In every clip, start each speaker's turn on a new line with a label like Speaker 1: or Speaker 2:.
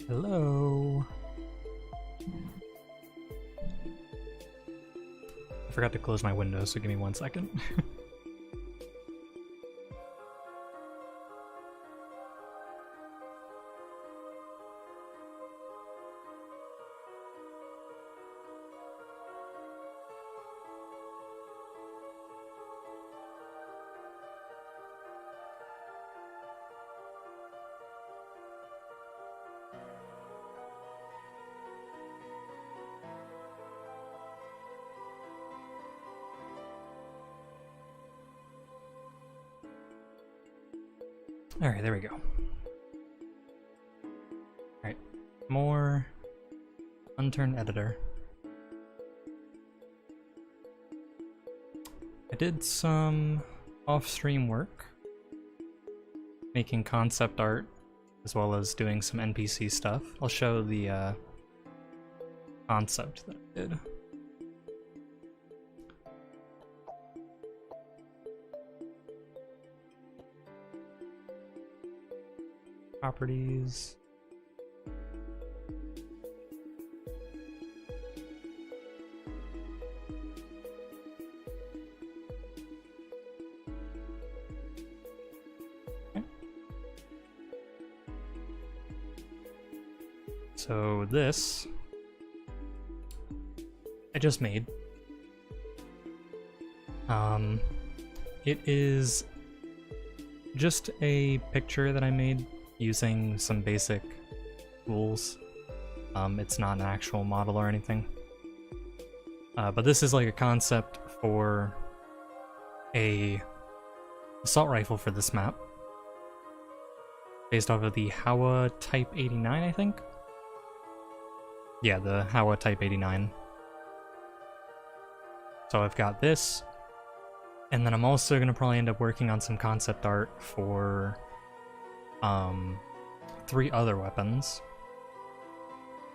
Speaker 1: Hello. I forgot to close my window, so give me 1 second. Alright, there we go. Alright, more Unturned editor. I did some off-stream work, making concept art, as well as doing some NPC stuff. I'll show the concept that I did. Properties. Okay. So this I just made. It is just a picture that I made using some basic tools. It's not an actual model or anything. But this is like a concept for a assault rifle for this map. Based off of the Howa Type 89, I think? Yeah, the Howa Type 89. So I've got this, and then I'm also going to probably end up working on some concept art for 3 other weapons.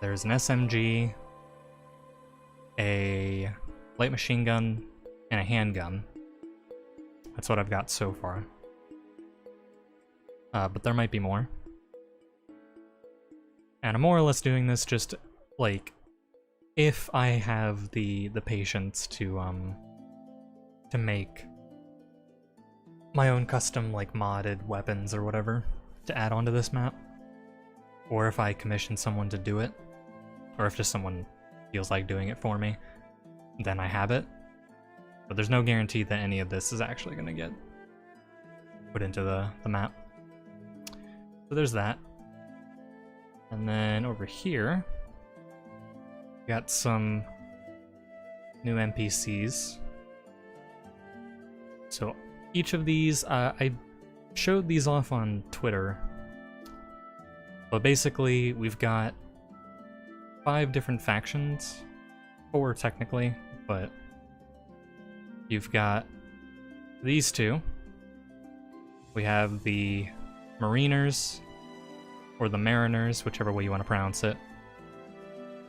Speaker 1: There's an SMG, a light machine gun, and a handgun. That's what I've got so far. But there might be more. And I'm more or less doing this just, like, if I have the patience to make my own custom, like, modded weapons or whatever to add onto this map. Or if I commission someone to do it, or if just someone feels like doing it for me, then I have it. But there's no guarantee that any of this is actually going to get put into the map. So there's that. And then over here, we got some new NPCs. So each of these, I showed these off on Twitter. But basically, we've got 5 different factions. 4 technically, but you've got these 2. We have the Mariners, or the Mariners, whichever way you want to pronounce it.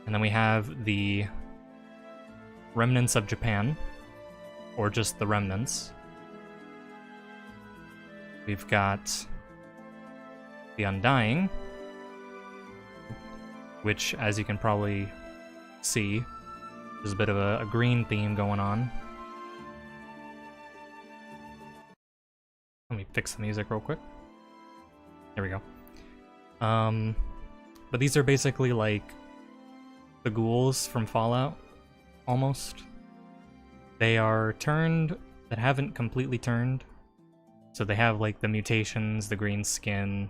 Speaker 1: And then we have the Remnants of Japan, or just the Remnants. We've got the Undying, which, as you can probably see, there's a bit of a green theme going on. Let me fix the music real quick. There we go. But these are basically like the ghouls from Fallout, almost. They are turned, that haven't completely turned. So they have like the mutations, the green skin,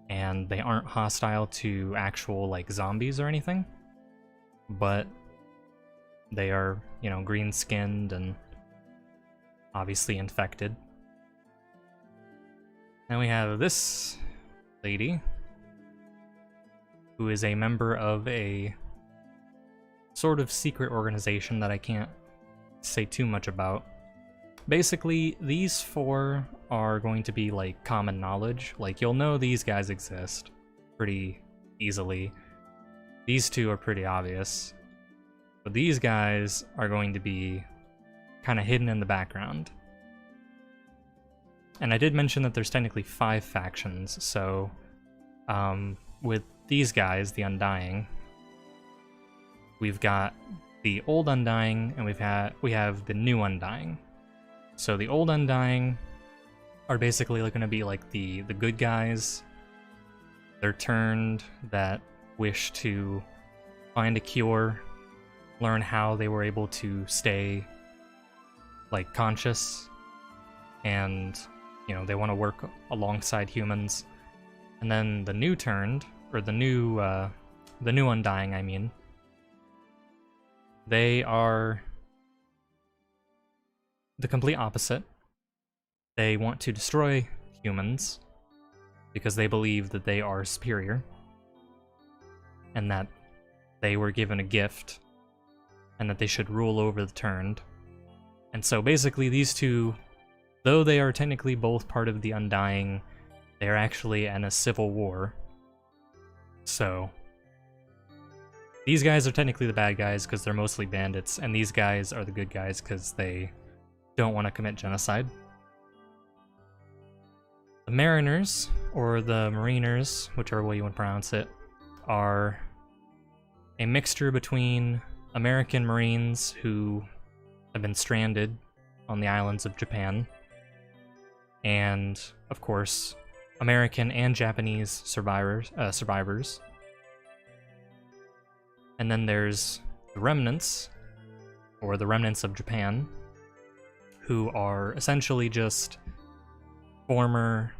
Speaker 1: and they aren't hostile to actual like zombies or anything. But they are, you know, green skinned and obviously infected. Then we have this lady, who is a member of a sort of secret organization that I can't say too much about. Basically, these 4 are going to be like common knowledge. Like, you'll know these guys exist pretty easily. These 2 are pretty obvious. But these guys are going to be kind of hidden in the background. And I did mention that there's technically 5 factions, so with these guys, the Undying, we've got the Old Undying, and we have the New Undying. So the Old Undying are basically going to be like the good guys. They're turned that wish to find a cure, learn how they were able to stay like conscious, and you know, they want to work alongside humans. And then the New Turned, or the New Undying, I mean, they are the complete opposite. They want to destroy humans because they believe that they are superior and that they were given a gift and that they should rule over the Turned. And so basically these two, though they are technically both part of the Undying, they are actually in a civil war. So these guys are technically the bad guys because they're mostly bandits, and these guys are the good guys because they don't want to commit genocide. The Mariners, or the Mariners, whichever way you want to pronounce it, are a mixture between American Marines who have been stranded on the islands of Japan, and, of course, American and Japanese survivors. And then there's the Remnants, or the Remnants of Japan, who are essentially just former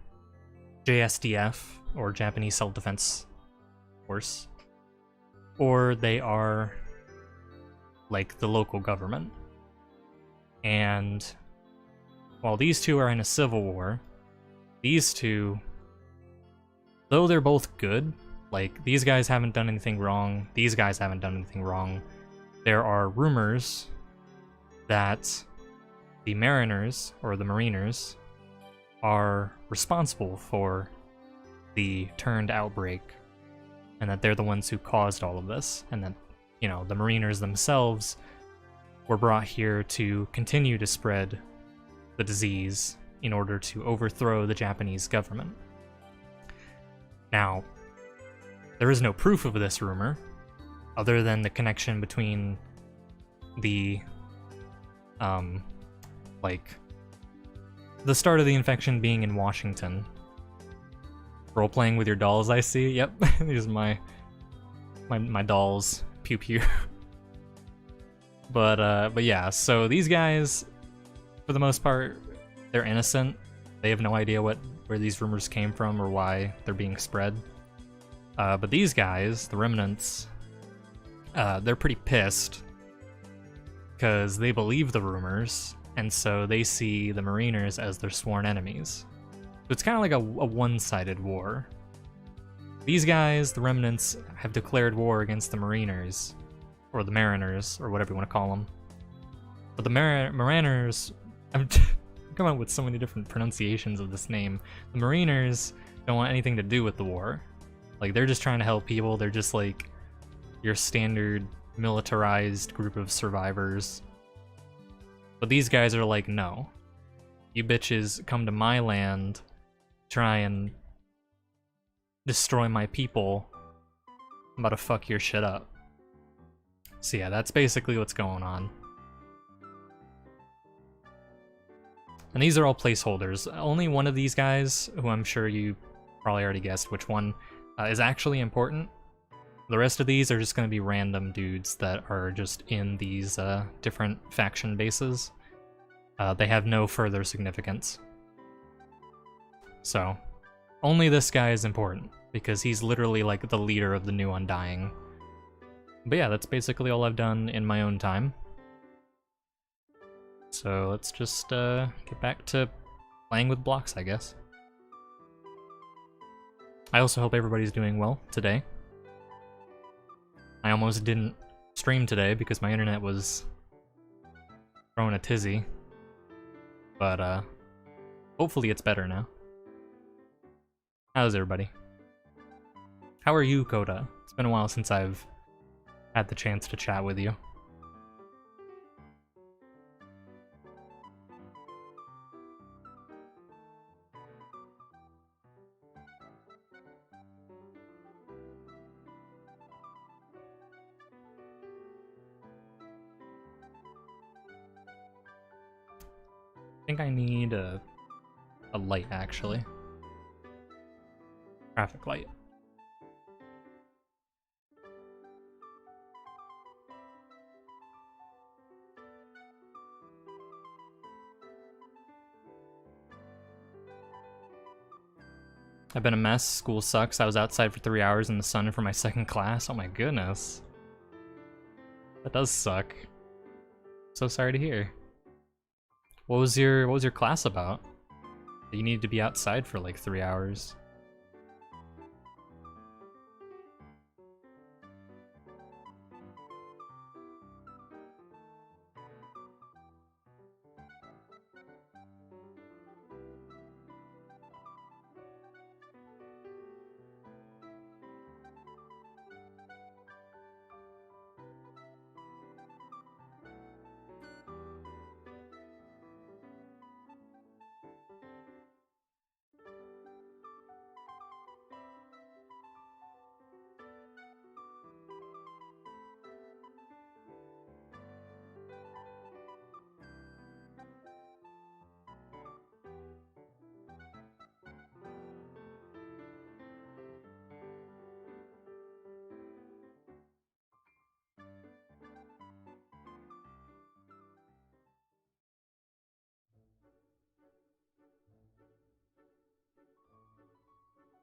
Speaker 1: JSDF, or Japanese Self-Defense Force, or they are like the local government. And while these two are in a civil war, these two, though they're both good, like, these guys haven't done anything wrong, these guys haven't done anything wrong, there are rumors that the Mariners, or the Mariners, are responsible for the Turned outbreak, and that they're the ones who caused all of this, and that, you know, the Mariners themselves were brought here to continue to spread the disease in order to overthrow the Japanese government. Now, there is no proof of this rumor, other than the connection between the, like, the start of the infection being in Washington. Role-playing with your dolls, I see. Yep, these are my dolls. Pew pew. But yeah, so these guys, for the most part, they're innocent. They have no idea where these rumors came from or why they're being spread. But these guys, the Remnants, they're pretty pissed because they believe the rumors, and so they see the Mariners as their sworn enemies. So it's kind of like a one-sided war. These guys, the Remnants, have declared war against the Mariners, or the Mariners, or whatever you want to call them. But the Mariners, I'm coming up with so many different pronunciations of this name. The Mariners don't want anything to do with the war. Like, they're just trying to help people. They're just like your standard militarized group of survivors. But these guys are like, no. You bitches come to my land, try and destroy my people. I'm about to fuck your shit up. So yeah, that's basically what's going on. And these are all placeholders. Only one of these guys, who I'm sure you probably already guessed which one, is actually important. The rest of these are just going to be random dudes that are just in these different faction bases. They have no further significance. So, only this guy is important, because he's literally like the leader of the New Undying. But yeah, that's basically all I've done in my own time. So let's just get back to playing with blocks, I guess. I also hope everybody's doing well today. I almost didn't stream today because my internet was throwing a tizzy. But hopefully it's better now. How's everybody? How are you, Coda? It's been a while since I've had the chance to chat with you. think I need a light, actually. Traffic light. I've been a mess. School sucks. I was outside for 3 hours in the sun for my second class. Oh my goodness. That does suck. So sorry to hear. What was your class about? You needed to be outside for like 3 hours.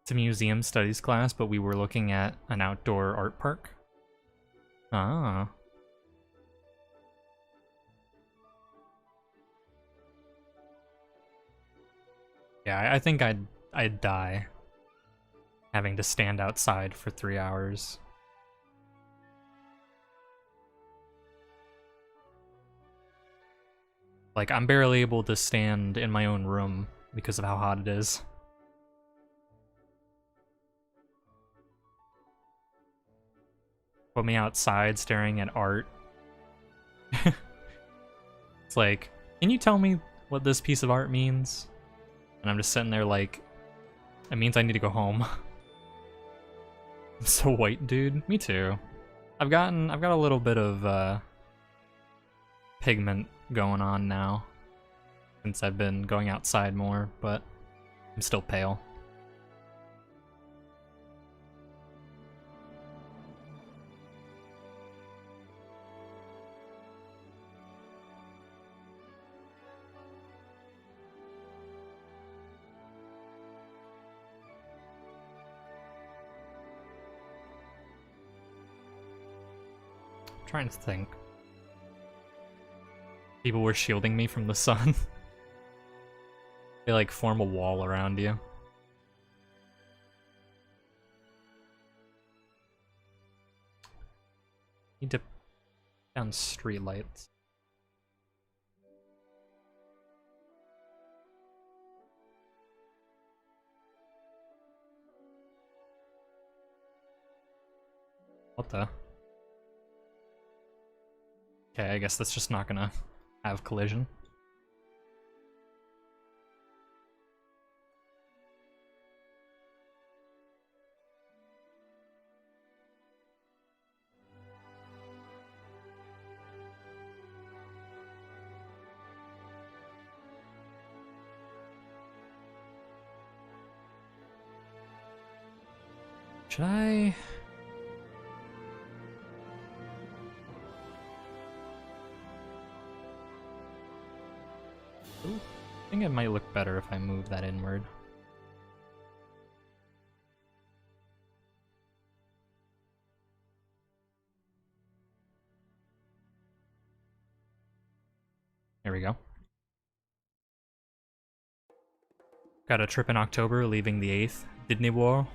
Speaker 1: It's a museum studies class, but we were looking at an outdoor art park. Ah. Yeah, I think I'd die having to stand outside for 3 hours. Like, I'm barely able to stand in my own room because of how hot it is. Put me outside staring at art. It's like, can you tell me what this piece of art means? And I'm just sitting there like, it means I need to go home. I'm so white, dude. Me too. I've got a little bit of pigment going on now since I've been going outside more, but I'm still pale. I'm trying to think. People were shielding me from the sun. They like form a wall around you. Need to down street lights. What the? Okay, I guess that's just not gonna have collision. Should I? Ooh, I think it might look better if I move that inward. There we go. Got a trip in October, leaving the 8th. Disney World.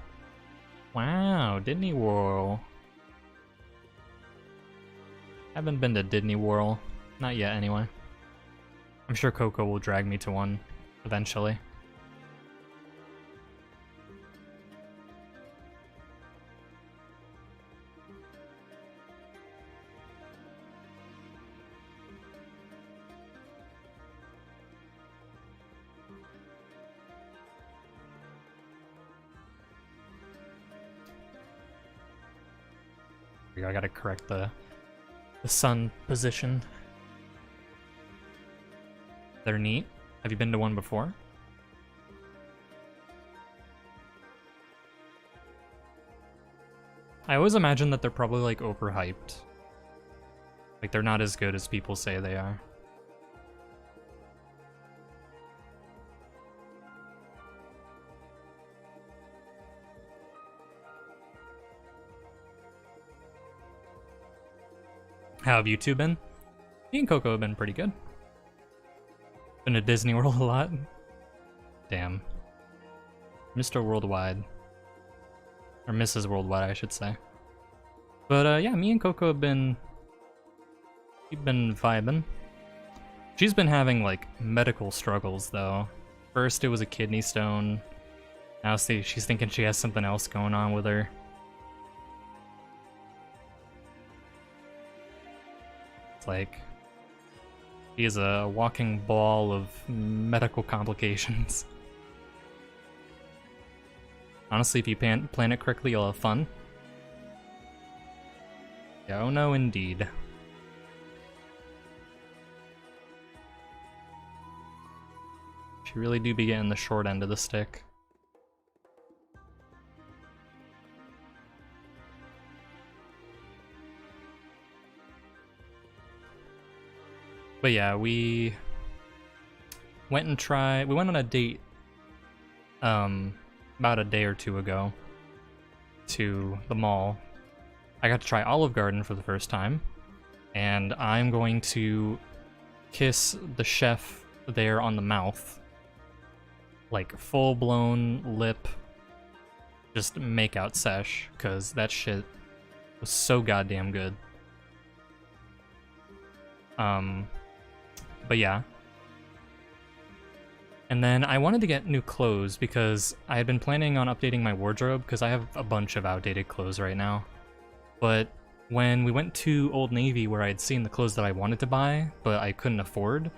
Speaker 1: Wow, Disney World. Haven't been to Disney World. Not yet, anyway. I'm sure Coco will drag me to one eventually. I gotta correct the sun position. They're neat. Have you been to one before? I always imagine that they're probably like overhyped. Like they're not as good as people say they are. How have you two been? Me and Coco have been pretty good. Been to Disney World a lot. Damn. Mr. Worldwide. Or Mrs. Worldwide, I should say. But yeah, me and Coco have been... We've been vibing. She's been having, like, medical struggles, though. First it was a kidney stone. Now she's thinking she has something else going on with her. It's like... She is a walking ball of medical complications. Honestly, if you plan it correctly, you'll have fun. Yeah, oh no, indeed. She really do be getting the short end of the stick. But yeah, we went on a date about a day or two ago to the mall. I got to try Olive Garden for the first time, and I'm going to kiss the chef there on the mouth. Like full-blown lip, just make-out sesh, because that shit was so goddamn good. But yeah. And then I wanted to get new clothes because I had been planning on updating my wardrobe because I have a bunch of outdated clothes right now. But when we went to Old Navy where I had seen the clothes that I wanted to buy, but I couldn't afford,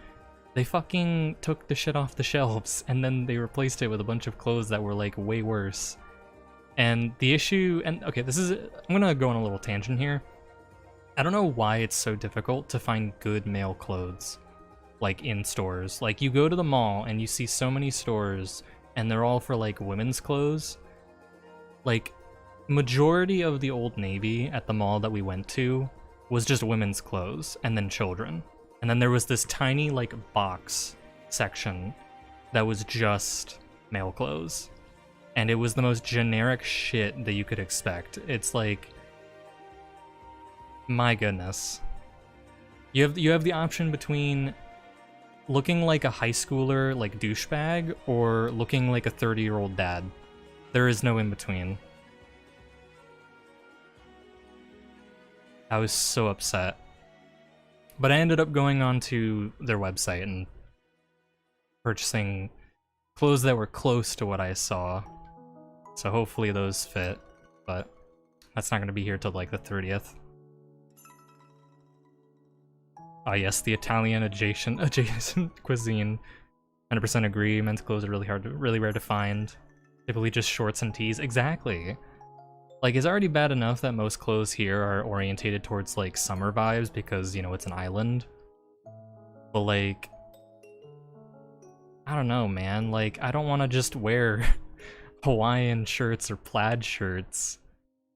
Speaker 1: they fucking took the shit off the shelves and then they replaced it with a bunch of clothes that were like way worse. And the issue, and okay, I'm gonna go on a little tangent here. I don't know why it's so difficult to find good male clothes, like in stores. Like you go to the mall and you see so many stores and they're all for like women's clothes. Like majority of the Old Navy at the mall that we went to was just women's clothes and then children. And then there was this tiny like box section that was just male clothes. And it was the most generic shit that you could expect. It's like, my goodness. You have the option between looking like a high schooler, like douchebag, or looking like a 30-year-old dad. There is no in between. I was so upset. But I ended up going onto their website and purchasing clothes that were close to what I saw. So hopefully those fit, but that's not going to be here till like the 30th. Ah yes, the Italian adjacent cuisine. 100% agree, men's clothes are really rare to find. Typically just shorts and tees. Exactly. Like, it's already bad enough that most clothes here are orientated towards, like, summer vibes because, you know, it's an island. But, like, I don't know, man. Like, I don't want to just wear Hawaiian shirts or plaid shirts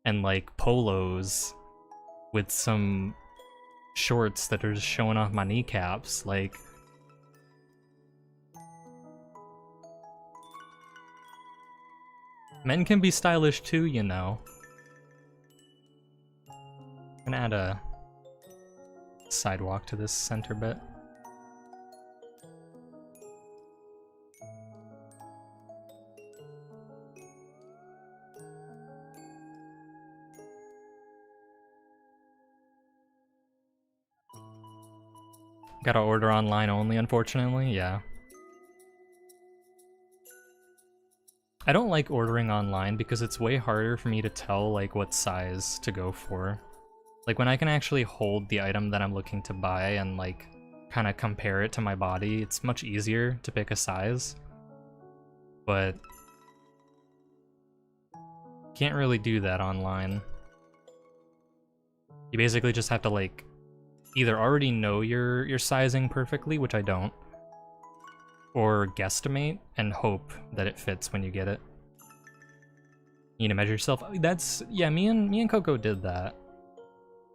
Speaker 1: and, like, polos with some shorts that are just showing off my kneecaps. Like, men can be stylish too, you know. I'm gonna add a sidewalk to this center bit. Gotta order online only, unfortunately, yeah. I don't like ordering online because it's way harder for me to tell, like, what size to go for. Like, when I can actually hold the item that I'm looking to buy and, like, kind of compare it to my body, it's much easier to pick a size. But can't really do that online. You basically just have to, like, either already know your sizing perfectly, which I don't, or guesstimate and hope that it fits when you get it. You need to measure yourself. That's, yeah, me and Coco did that.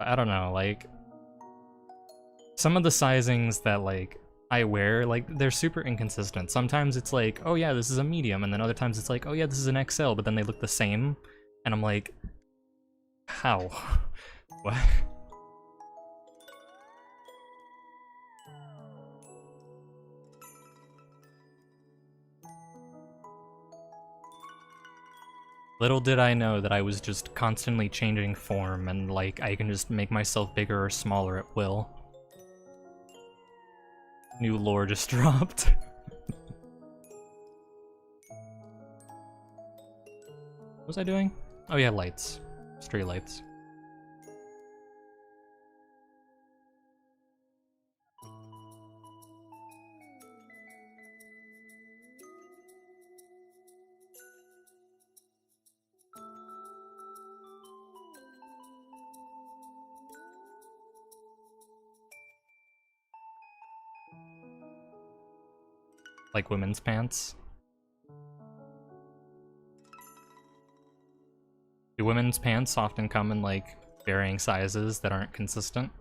Speaker 1: I don't know, like, some of the sizings that, like, I wear, like, they're super inconsistent. Sometimes it's like, oh yeah, this is a medium, and then other times it's like, oh yeah, this is an XL, but then they look the same, and I'm like, how? What? Little did I know that I was just constantly changing form, and, like, I can just make myself bigger or smaller at will. New lore just dropped. What was I doing? Oh yeah, lights. Street lights. Like women's pants. Do women's pants often come in, like, varying sizes that aren't consistent?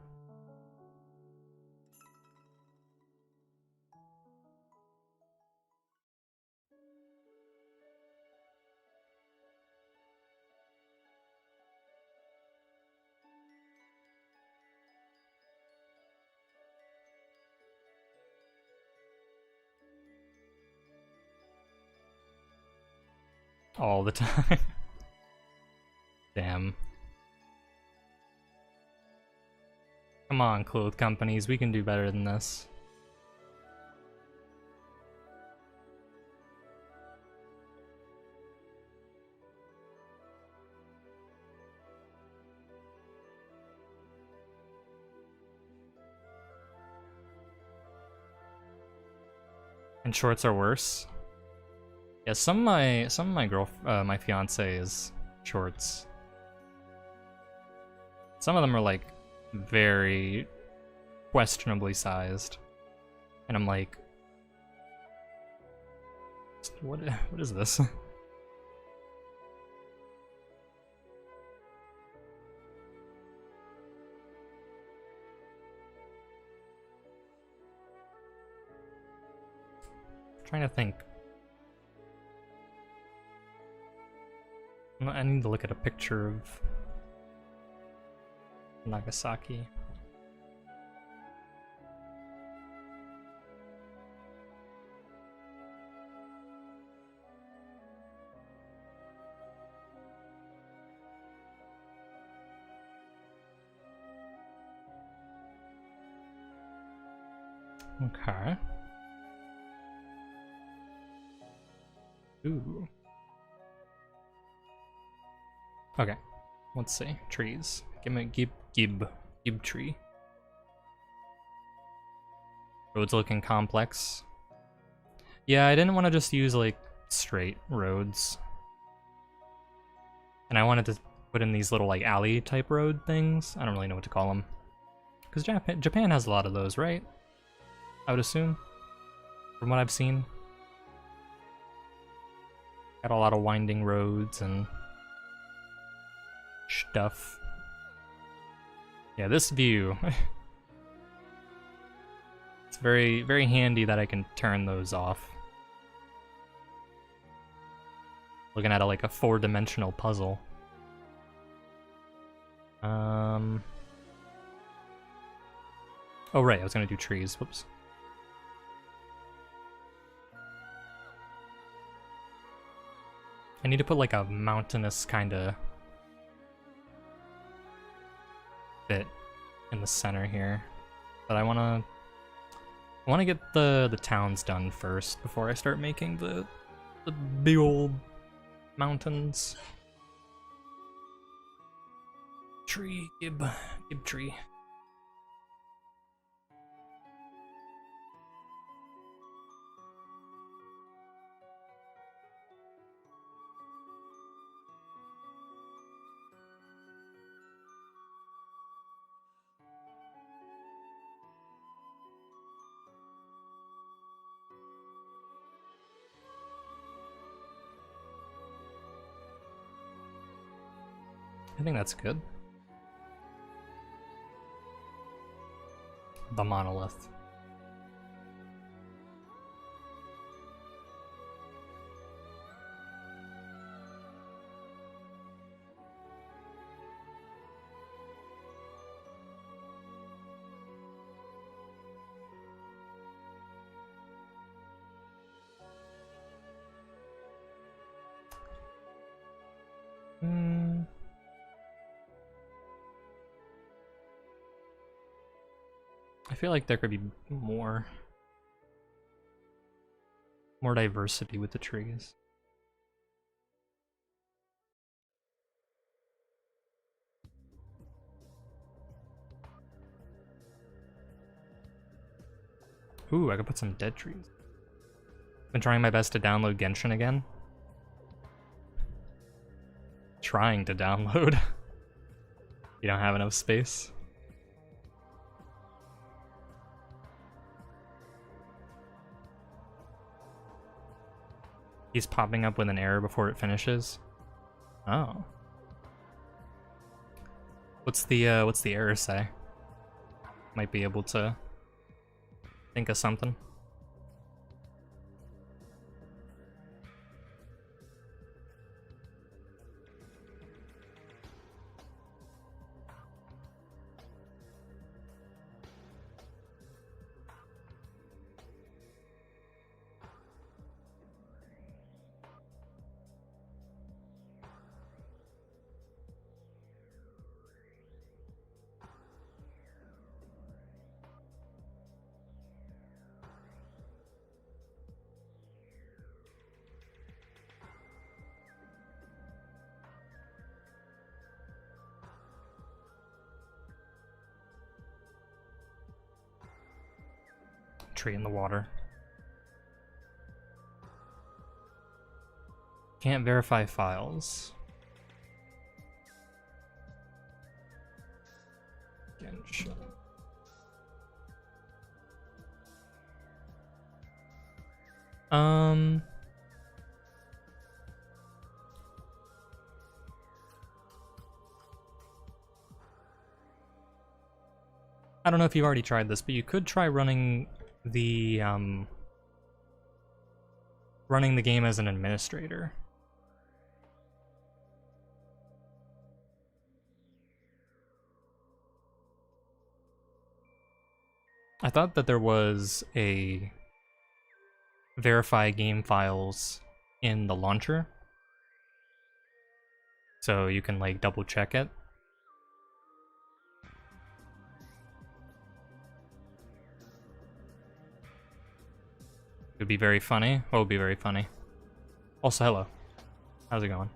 Speaker 1: All the time. Damn. Come on, clothes companies, we can do better than this. And shorts are worse. Yeah, some of my fiance's shorts. Some of them are, like, very questionably sized, and I'm like, what is this? Trying to think. I need to look at a picture of Nagasaki. Okay. Ooh. Okay. Let's see. Trees. Give me gib tree. Roads looking complex. Yeah, I didn't want to just use, like, straight roads. And I wanted to put in these little, like, alley type road things. I don't really know what to call them. Because Japan has a lot of those, right? I would assume. From what I've seen. Got a lot of winding roads and stuff. Yeah, this view. It's very, very handy that I can turn those off. Looking at like a 4-dimensional puzzle. Oh right, I was gonna do trees. Whoops. I need to put like a mountainous kind of bit in the center here, but I want to get the towns done first before I start making the big old mountains. Tree, gib tree. I think that's good. The monolith. I feel like there could be more diversity with the trees. Ooh, I could put some dead trees. Been trying my best to download Genshin again. Trying to download. You don't have enough space. He's popping up with an error before it finishes. Oh. What's the error say? Might be able to think of something. Tree in the water. Can't verify files. Genshin. I don't know if you've already tried this, but you could try running the game as an administrator. I thought that there was a verify game files in the launcher, so you can like double check it. It would be very funny. What would be very funny? Also, hello. How's it going?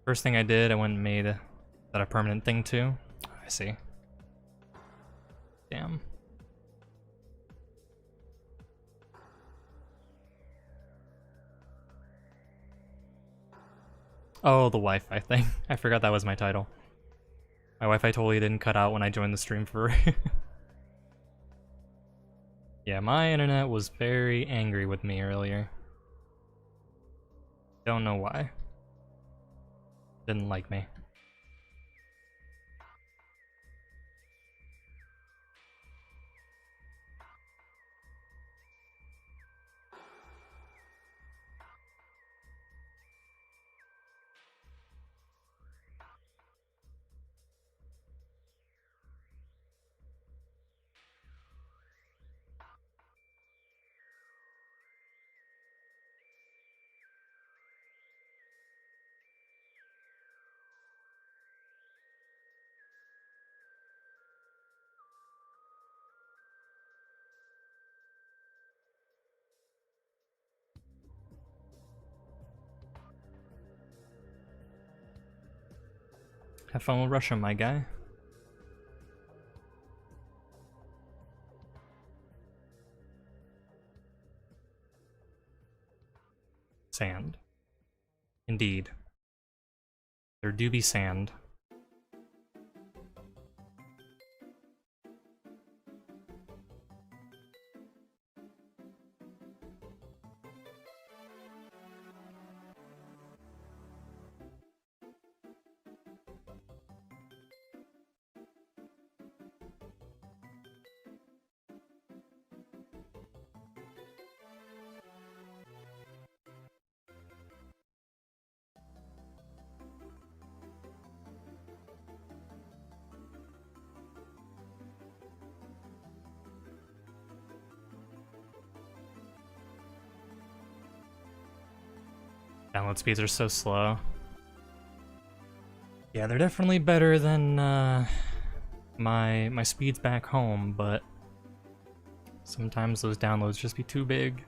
Speaker 1: First thing I did, I went and made that a permanent thing too. I see. Damn. Oh, the Wi-Fi thing. I forgot that was my title. My Wi-Fi totally didn't cut out when I joined the stream for Yeah, my internet was very angry with me earlier. Don't know why. Didn't like me. Have fun with Russia, my guy. Sand. Indeed. There do be sand. Download speeds are so slow. Yeah, they're definitely better than my speeds back home, but sometimes those downloads just be too big.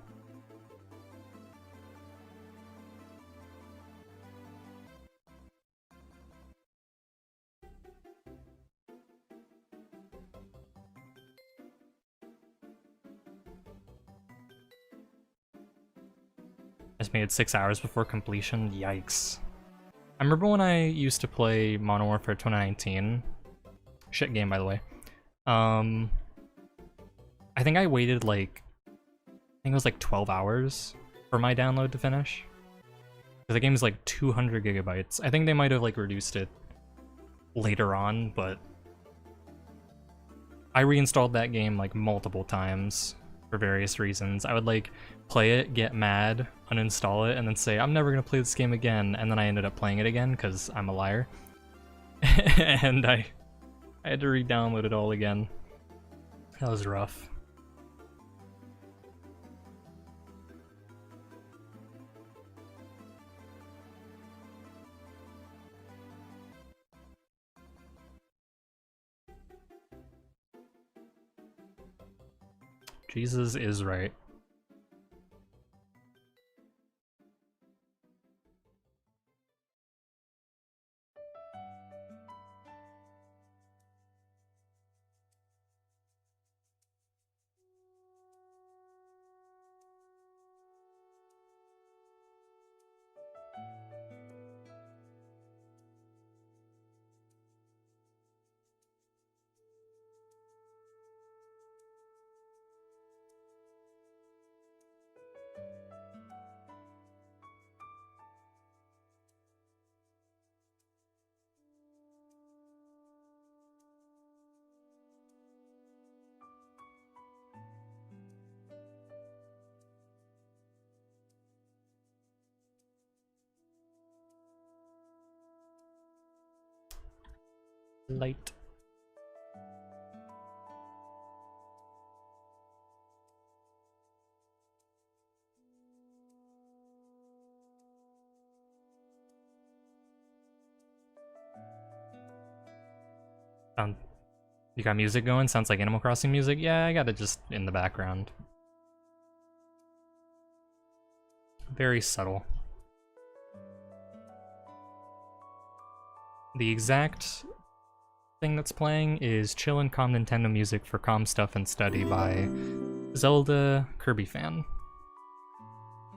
Speaker 1: Estimated 6 hours before completion. Yikes. I remember when I used to play Modern Warfare 2019. Shit game, by the way. I think I waited like, I think it was like 12 hours for my download to finish. Because the game is like 200 gigabytes. I think they might have like reduced it later on, but I reinstalled that game like multiple times for various reasons. I would like play it, get mad, uninstall it, and then say, I'm never gonna play this game again, and then I ended up playing it again because I'm a liar. And I had to re-download it all again. That was rough. Jesus is right. Light. You got music going? Sounds like Animal Crossing music? Yeah, I got it just in the background. Very subtle. The exact thing that's playing is Chill and Calm Nintendo Music for Calm Stuff and Study by Zelda Kirby Fan.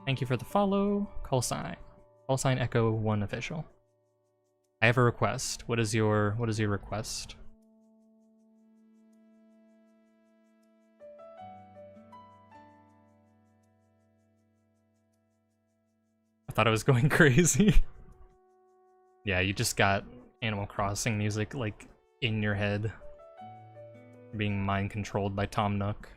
Speaker 1: Thank you for the follow. Call sign Echo 1 official. I have a request. What is your request? I thought I was going crazy. Yeah, you just got Animal Crossing music like in your head, being mind controlled by Tom Nook.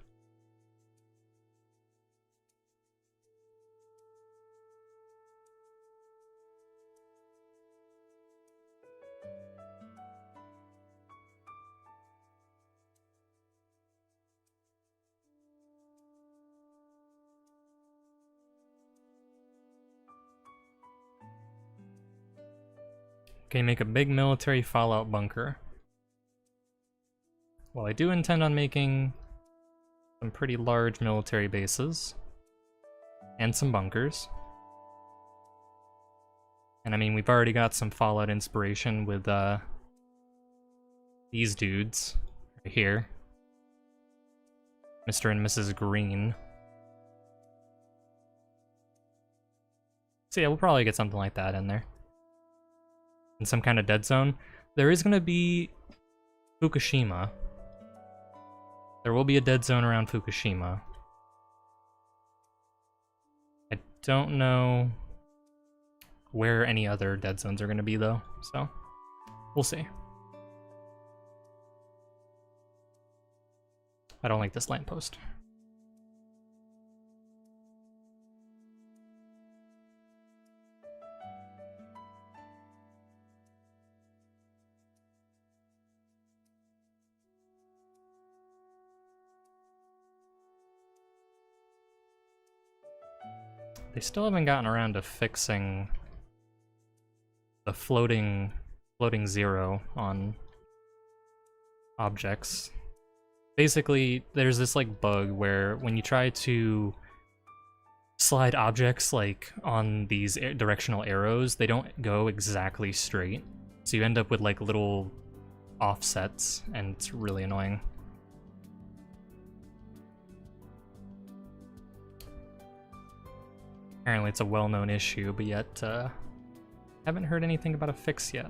Speaker 1: Can you make a big military fallout bunker? Well, I do intend on making some pretty large military bases and some bunkers. And I mean, we've already got some Fallout inspiration with these dudes right here. Mr. and Mrs. Green. So yeah, we'll probably get something like that in there. In some kind of dead zone. There is going to be Fukushima. There will be a dead zone around Fukushima. I don't know where any other dead zones are going to be, though, so we'll see. I don't like this lamppost. they still haven't gotten around to fixing the floating zero on objects. Basically, there's this like bug where when you try to slide objects like on these directional arrows, they don't go exactly straight. So you end up with like little offsets, and it's really annoying. Apparently it's a well-known issue, but yet haven't heard anything about a fix yet.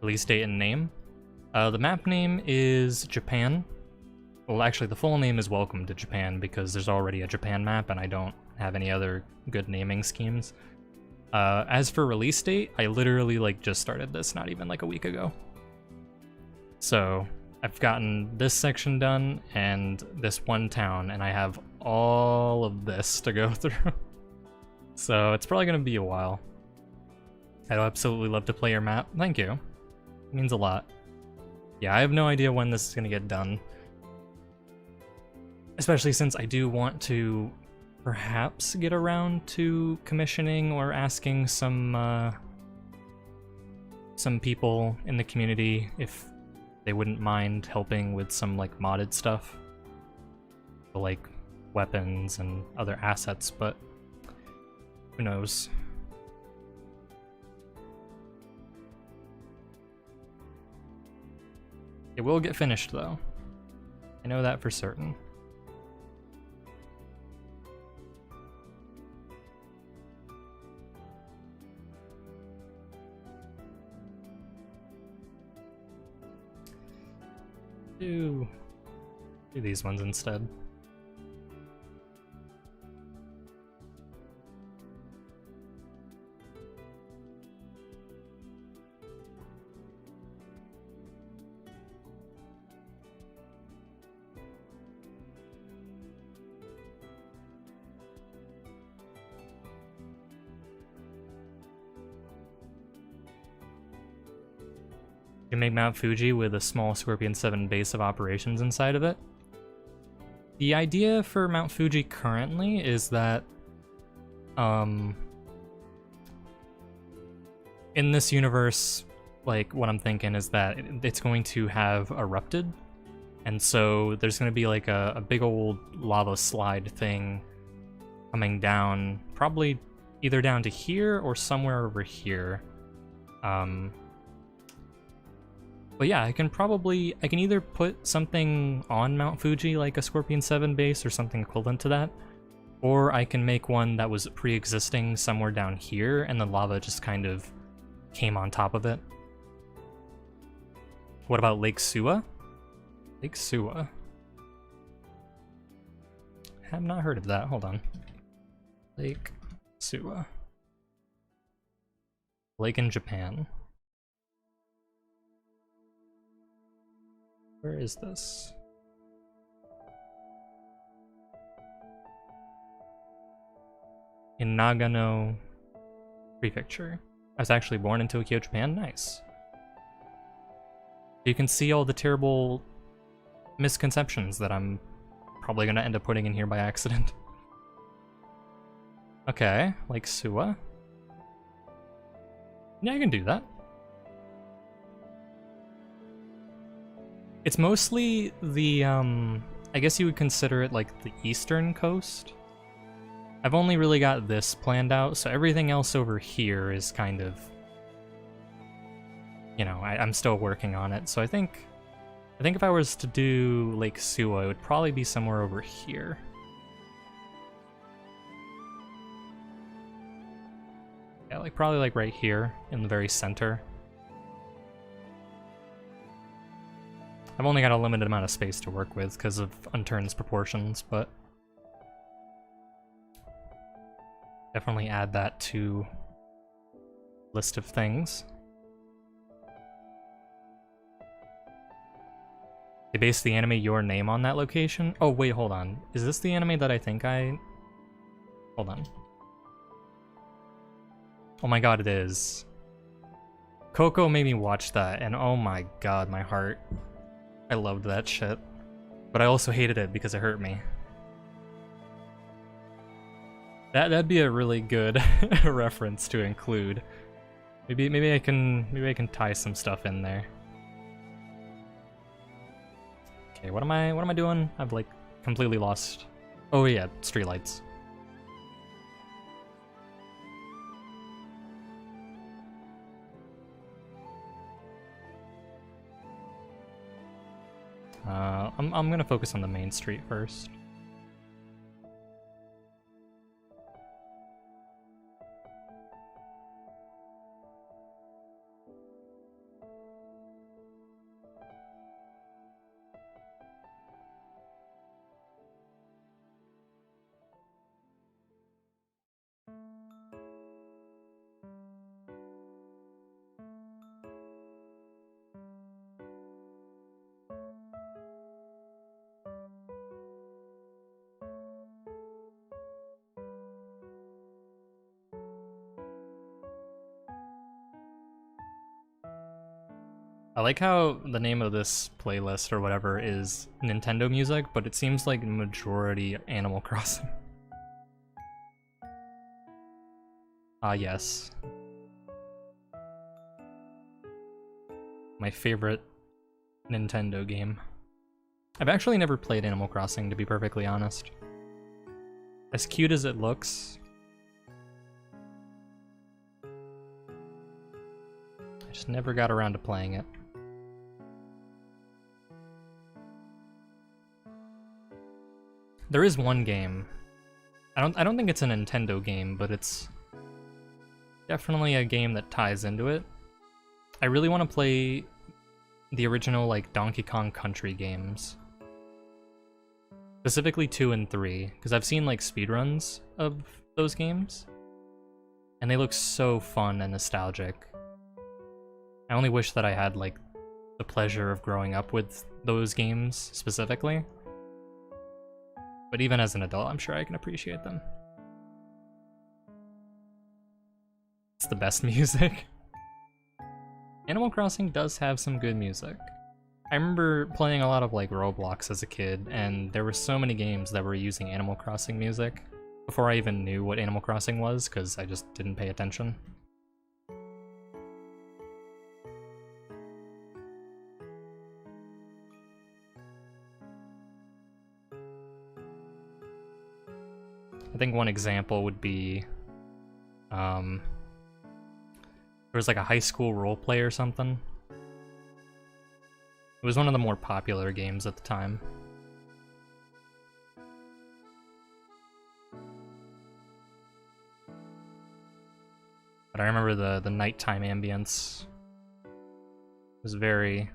Speaker 1: Release date and name. The map name is Japan. Well, actually, the full name is Welcome to Japan because there's already a Japan map and I don't have any other good naming schemes. As for release date, I literally like just started this not even like a week ago. So I've gotten this section done and this one town, and I have all of this to go through. So it's probably gonna be a while. I'd absolutely love to play your map. Thank you. It means a lot. Yeah, I have no idea when this is gonna get done. Especially since I do want to perhaps get around to commissioning or asking some people in the community if they wouldn't mind helping with some like modded stuff. So, like weapons and other assets, but who knows. It will get finished, though. I know that for certain. Do these ones instead. You can make Mount Fuji with a small Scorpion 7 base of operations inside of it. The idea for Mount Fuji currently is that in this universe, like what I'm thinking is that it's going to have erupted, and so there's going to be like a big old lava slide thing coming down, probably either down to here or somewhere over here. But yeah, I can either put something on Mount Fuji, like a Scorpion 7 base or something equivalent to that, or I can make one that was pre-existing somewhere down here and the lava just kind of came on top of it. What about Lake Suwa? Lake Suwa. Have not heard of that, hold on. Lake Suwa. Lake in Japan. Where is this? In Nagano Prefecture. I was actually born in Tokyo, Japan. Nice. You can see all the terrible misconceptions that I'm probably gonna end up putting in here by accident. Okay, like Suwa. Yeah, I can do that. It's mostly the, I guess you would consider it like the eastern coast. I've only really got this planned out, so everything else over here is kind of, you know, I'm still working on it. So I think if I was to do Lake Suwa, it would probably be somewhere over here. Yeah, like probably like right here in the very center. I've only got a limited amount of space to work with because of Unturned's proportions, but definitely add that to list of things. They based the anime Your Name on that location? Oh wait, hold on. Is this the anime that I think I... Hold on. Oh my god, it is. Coco made me watch that, and oh my god, my heart. I loved that shit. But I also hated it because it hurt me. That'd be a really good reference to include. Maybe I can tie some stuff in there. Okay, what am I doing? I've like completely lost. Oh yeah, streetlights. I'm gonna focus on the main street first. I like how the name of this playlist or whatever is Nintendo music, but it seems like majority Animal Crossing. Ah, yes. My favorite Nintendo game. I've actually never played Animal Crossing, to be perfectly honest. As cute as it looks, I just never got around to playing it. There is one game. I don't think it's a Nintendo game, but it's definitely a game that ties into it. I really want to play the original like Donkey Kong Country games. Specifically 2 and 3, because I've seen like speedruns of those games, and they look so fun and nostalgic. I only wish that I had like the pleasure of growing up with those games specifically. But even as an adult, I'm sure I can appreciate them. It's the best music. Animal Crossing does have some good music. I remember playing a lot of like Roblox as a kid, and there were so many games that were using Animal Crossing music before I even knew what Animal Crossing was, because I just didn't pay attention. I think one example would be, there was like a high school roleplay or something. It was one of the more popular games at the time. But I remember the nighttime ambience was very,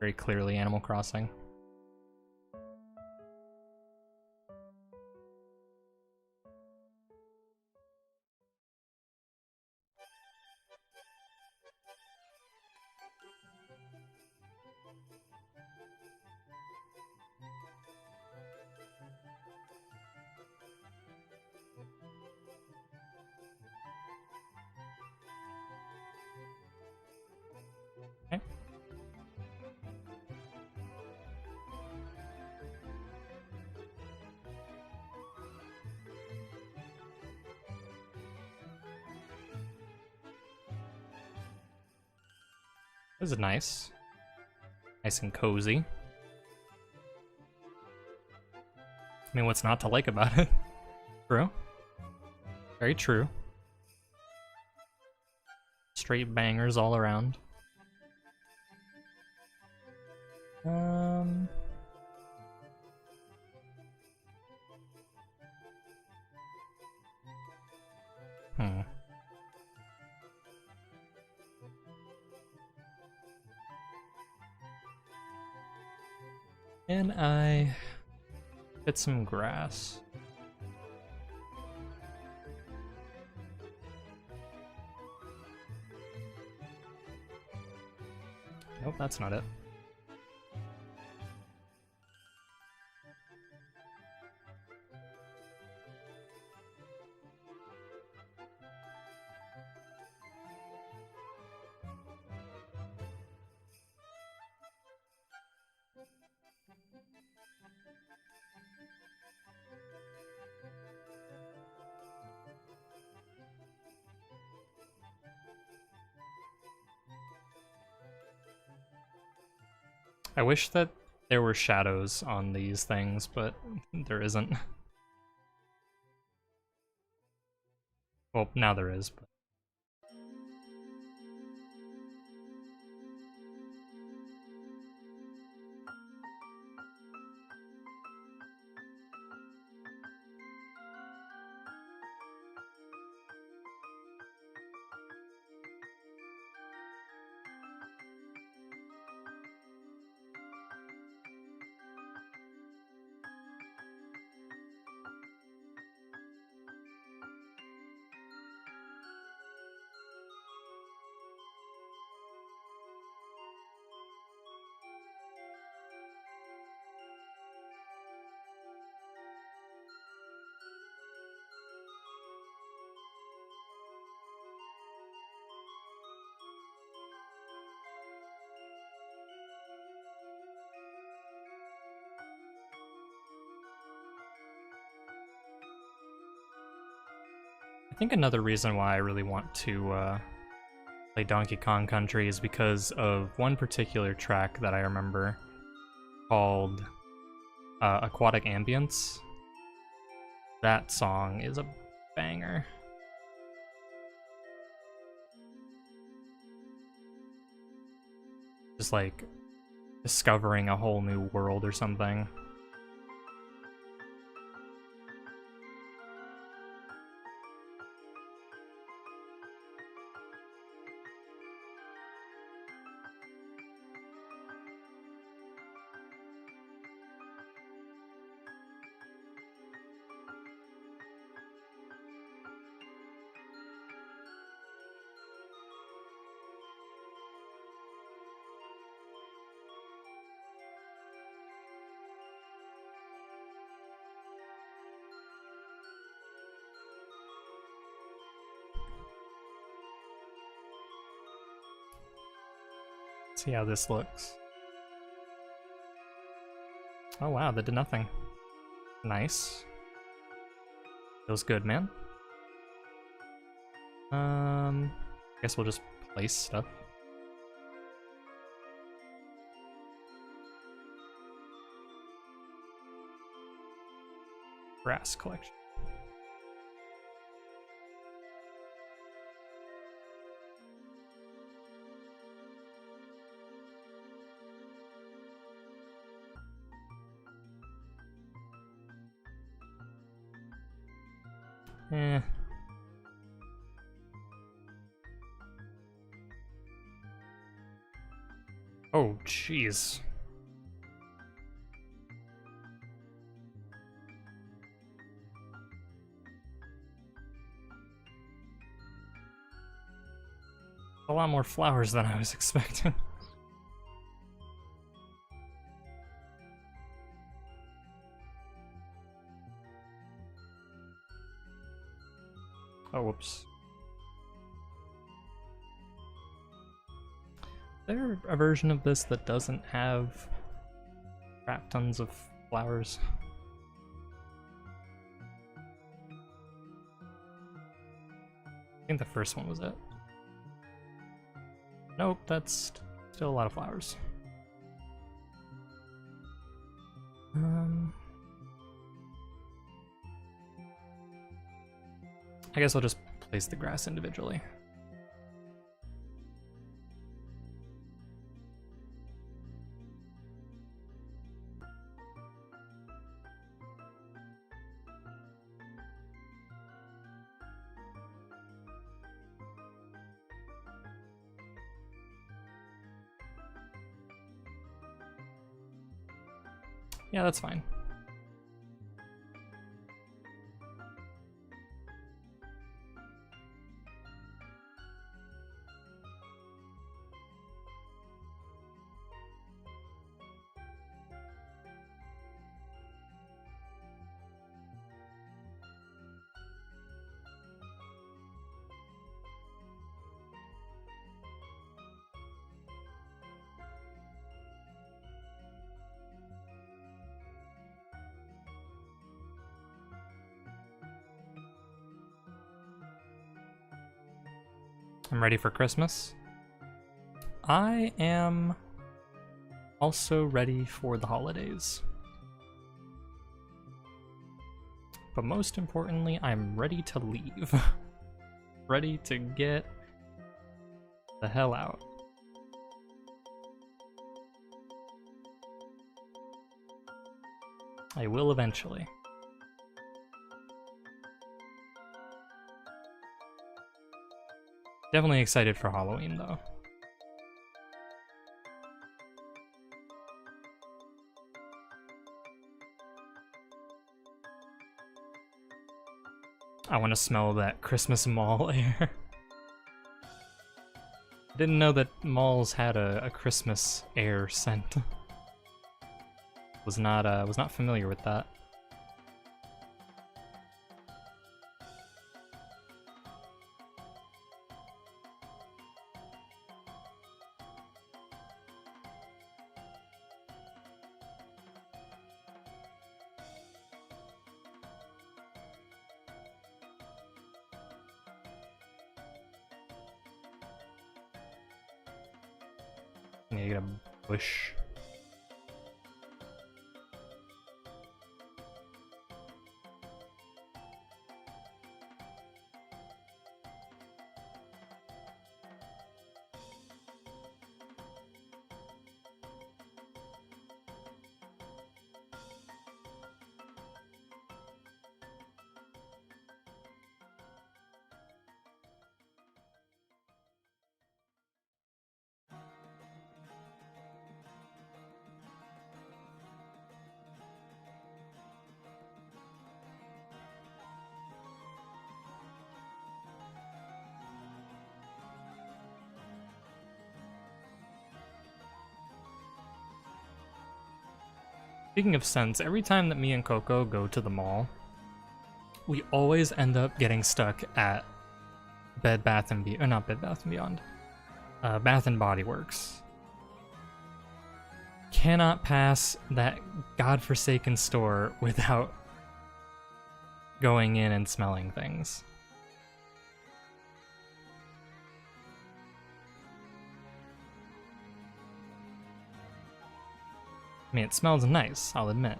Speaker 1: very clearly Animal Crossing. Okay. This is nice. Nice and cozy. I mean, what's not to like about it? True. Very true. Straight bangers all around. Can I fit some grass? Nope, that's not it. I wish that there were shadows on these things, but there isn't. Well, now there is, but... I think another reason why I really want to play Donkey Kong Country is because of one particular track that I remember called Aquatic Ambience. That song is a banger. Just like discovering a whole new world or something. See how this looks. Oh wow, that did nothing. Nice. Feels good, man. Guess we'll just place stuff. Grass collection. Eh. Oh, jeez. A lot more flowers than I was expecting. Oh, whoops. Is there a version of this that doesn't have crap tons of flowers? I think the first one was it. Nope, that's still a lot of flowers. I guess I'll just place the grass individually. Yeah, that's fine. I'm ready for Christmas. I am also ready for the holidays. But most importantly, I'm ready to leave. Ready to get the hell out. I will eventually. Definitely excited for Halloween, though. I want to smell that Christmas mall air. I didn't know that malls had a Christmas air scent. Was not familiar with that. Yeah, you get a bush. Speaking of scents, every time that me and Coco go to the mall, we always end up getting stuck at Bed Bath and Beyond, not Bed Bath and Beyond, Bath and Body Works. Cannot pass that godforsaken store without going in and smelling things. I mean, it smells nice, I'll admit,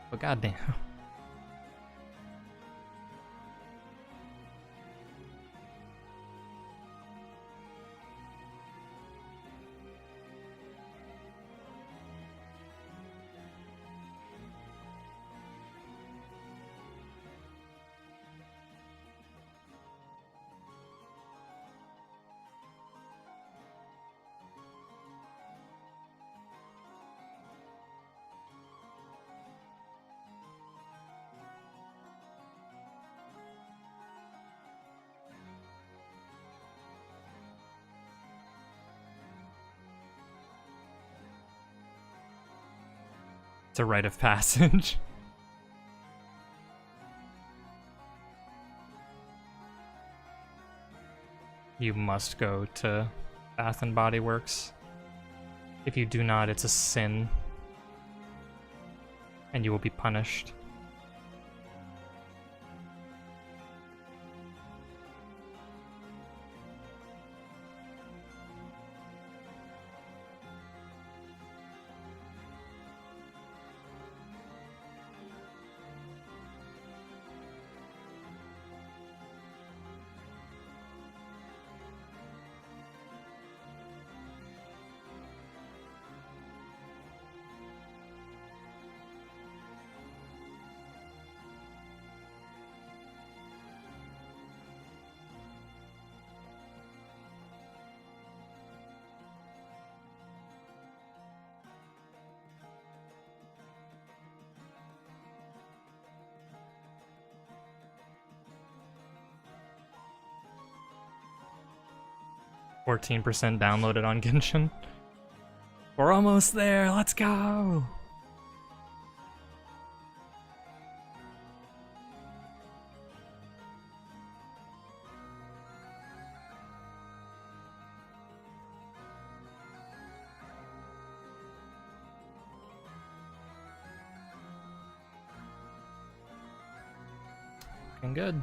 Speaker 1: but goddamn. It's a rite of passage. You must go to Bath and Body Works. If you do not, it's a sin, and you will be punished. 14% downloaded on Genshin. We're almost there, let's go! Looking good.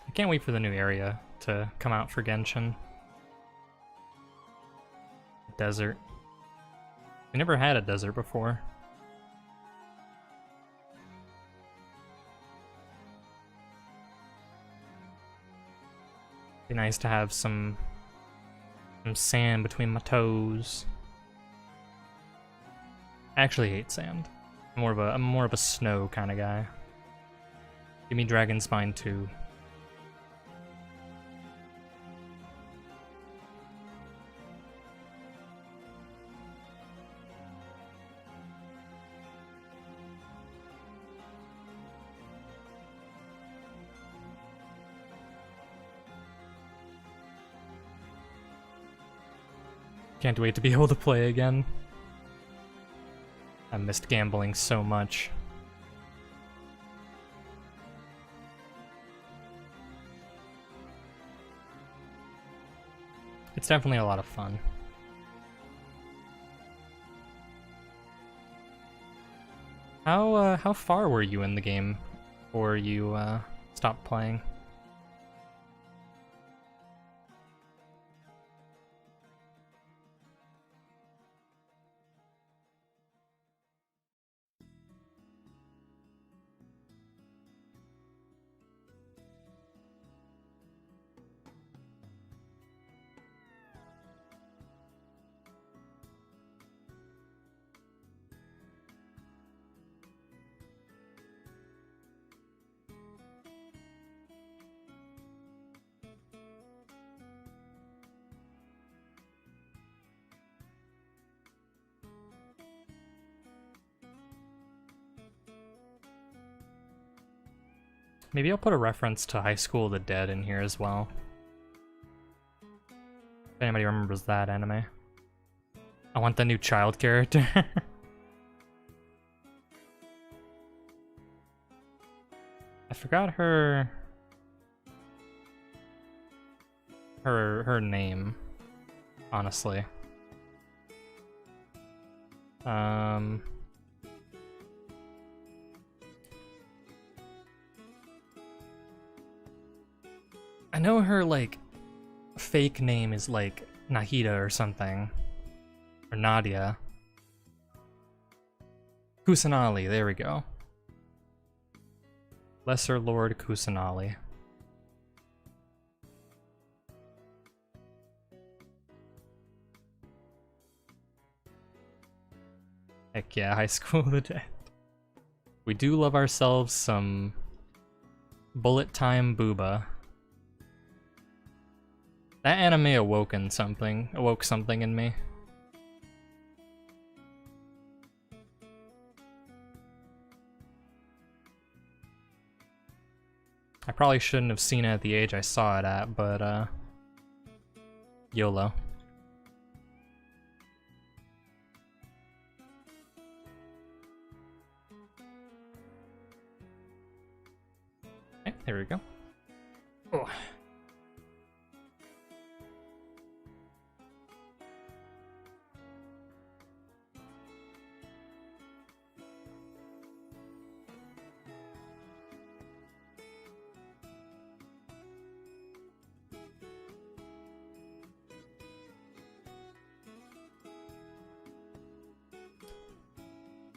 Speaker 1: I can't wait for the new area to come out for Genshin. Desert. We never had a desert before. Be nice to have some sand between my toes. I actually hate sand. I'm more of a snow kind of guy. Give me Dragon Spine 2. Can't wait to be able to play again. I missed gambling so much. It's definitely a lot of fun. How far were you in the game before you stopped playing? Maybe I'll put a reference to High School of the Dead in here as well. If anybody remembers that anime. I want the new child character. I forgot her name, honestly. I know her, like, fake name is, like, Nahida or something. Or Nadia. Kusanali, there we go. Lesser Lord Kusanali. Heck yeah, High School of the Dead. We do love ourselves some Bullet Time Booba. That anime awoke something in me. I probably shouldn't have seen it at the age I saw it at, but YOLO. Okay, there we go. Oh.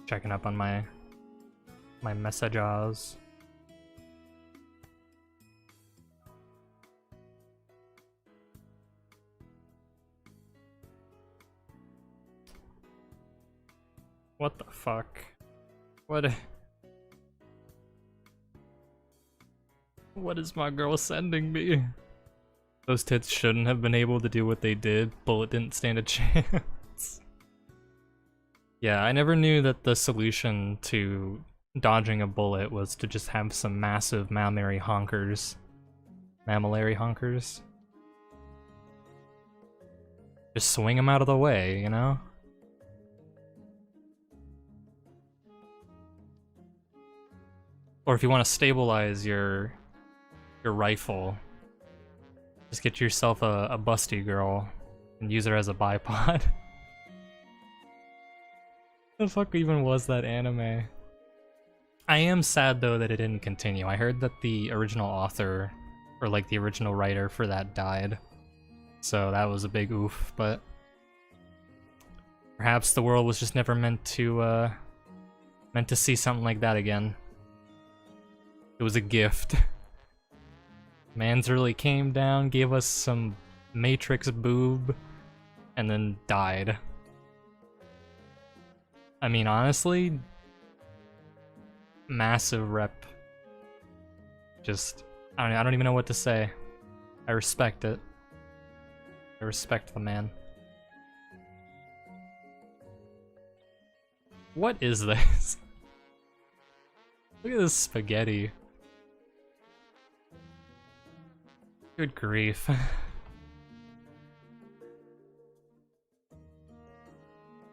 Speaker 1: Checking up on my my messages. What the fuck? What is my girl sending me? Those tits shouldn't have been able to do what they did. Bullet didn't stand a chance. Yeah, I never knew that the solution to dodging a bullet was to just have some massive mammillary honkers. Just swing them out of the way, you know? Or if you want to stabilize your rifle, just get yourself a busty girl and use her as a bipod. The fuck even was that anime? I am sad though that it didn't continue. I heard that the original author, or like the original writer for that died. So that was a big oof, but perhaps the world was just never meant to see something like that again. It was a gift. Mans really came down, gave us some Matrix boob, and then died. I mean, honestly, massive rep. Just, I don't even know what to say. I respect it. I respect the man. What is this? Look at this spaghetti. Good grief.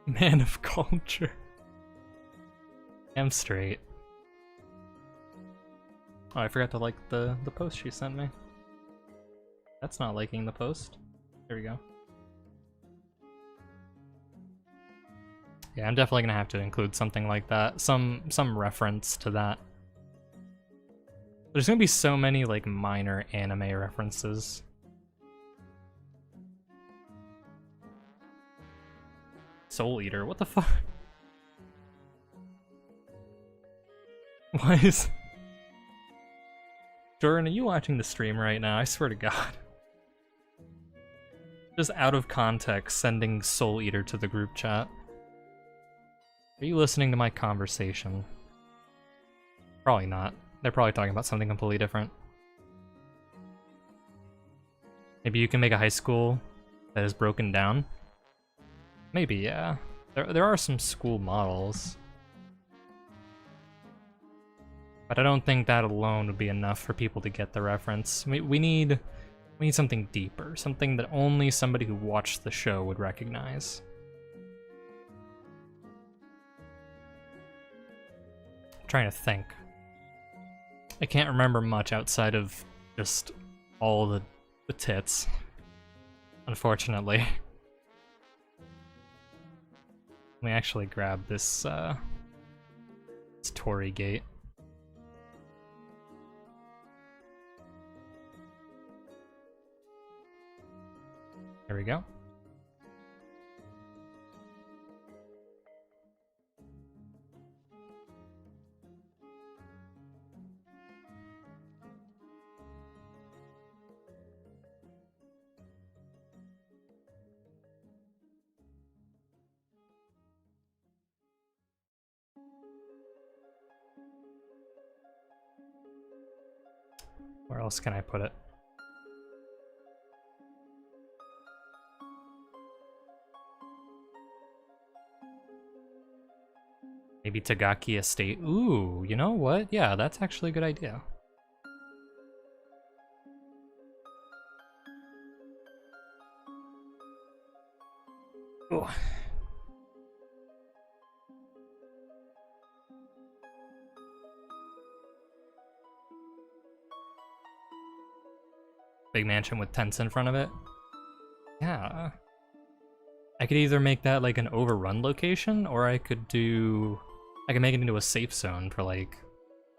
Speaker 1: Man of culture. I'm straight. Oh, I forgot to like the post she sent me. That's not liking the post. There we go. Yeah, I'm definitely gonna have to include something like that. Some reference to that. There's gonna be so many like minor anime references. Soul Eater, what the fuck? Why is... Jordan, are you watching the stream right now? I swear to God. Just out of context, sending Soul Eater to the group chat. Are you listening to my conversation? Probably not. They're probably talking about something completely different. Maybe you can make a high school that is broken down? Maybe, yeah. There are some school models. But I don't think that alone would be enough for people to get the reference. We need something deeper, something that only somebody who watched the show would recognize. I'm trying to think. I can't remember much outside of just all the tits, unfortunately. Let me actually grab this, this Tory gate. There we go. Where else can I put it? Maybe Tagaki Estate. Ooh, you know what? Yeah, that's actually a good idea. Ooh. Big mansion with tents in front of it. Yeah. I could either make that like an overrun location, or I could make it into a safe zone for like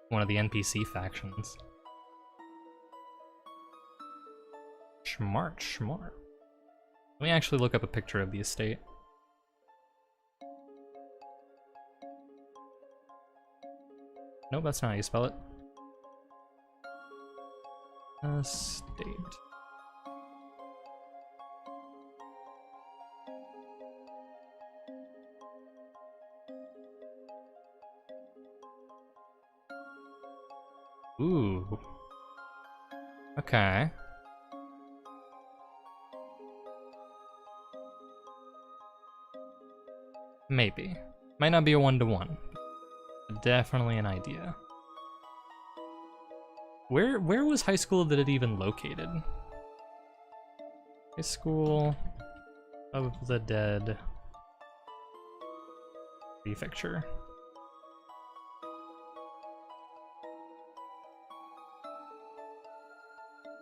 Speaker 1: one of the NPC factions. Smart. Let me actually look up a picture of the estate. Nope, that's not how you spell it. State. Ooh. Okay. Maybe. Might not be a one-to-one. But definitely an idea. Where was high school that it even located? High School of the Dead Prefecture.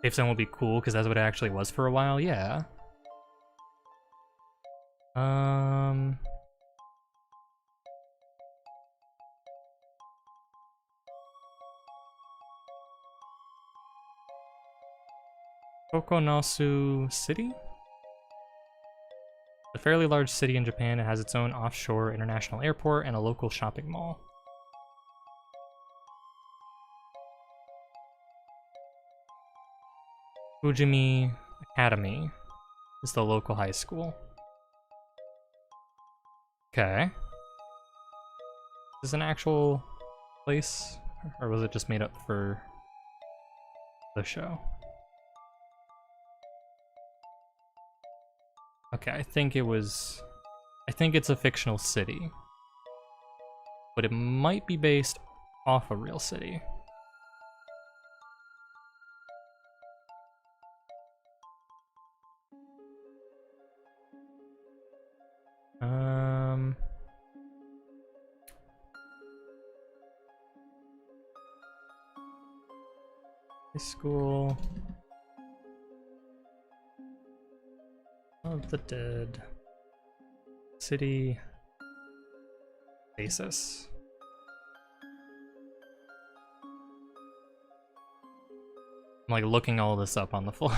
Speaker 1: Safe Zone will be cool because that's what it actually was for a while. Yeah. Kokonosu City? A fairly large city in Japan. It has its own offshore international airport and a local shopping mall. Fujimi Academy is the local high school. Okay. Is this an actual place? Or was it just made up for the show? Okay, I think it's a fictional city. But it might be based off a real city. High School of the Dead City basis. I'm like looking all this up on the fly.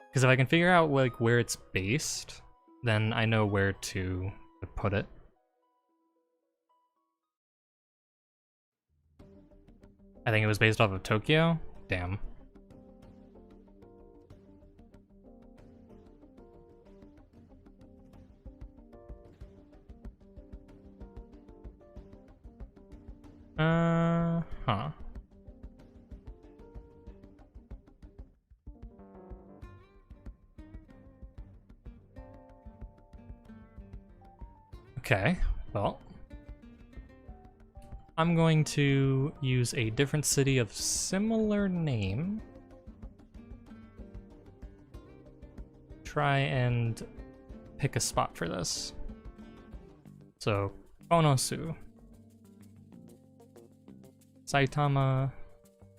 Speaker 1: Because if I can figure out like where it's based, then I know where to put it. I think it was based off of Tokyo? Damn. Huh. Okay, well. I'm going to use a different city of similar name. Try and pick a spot for this. So, Konosu. Saitama?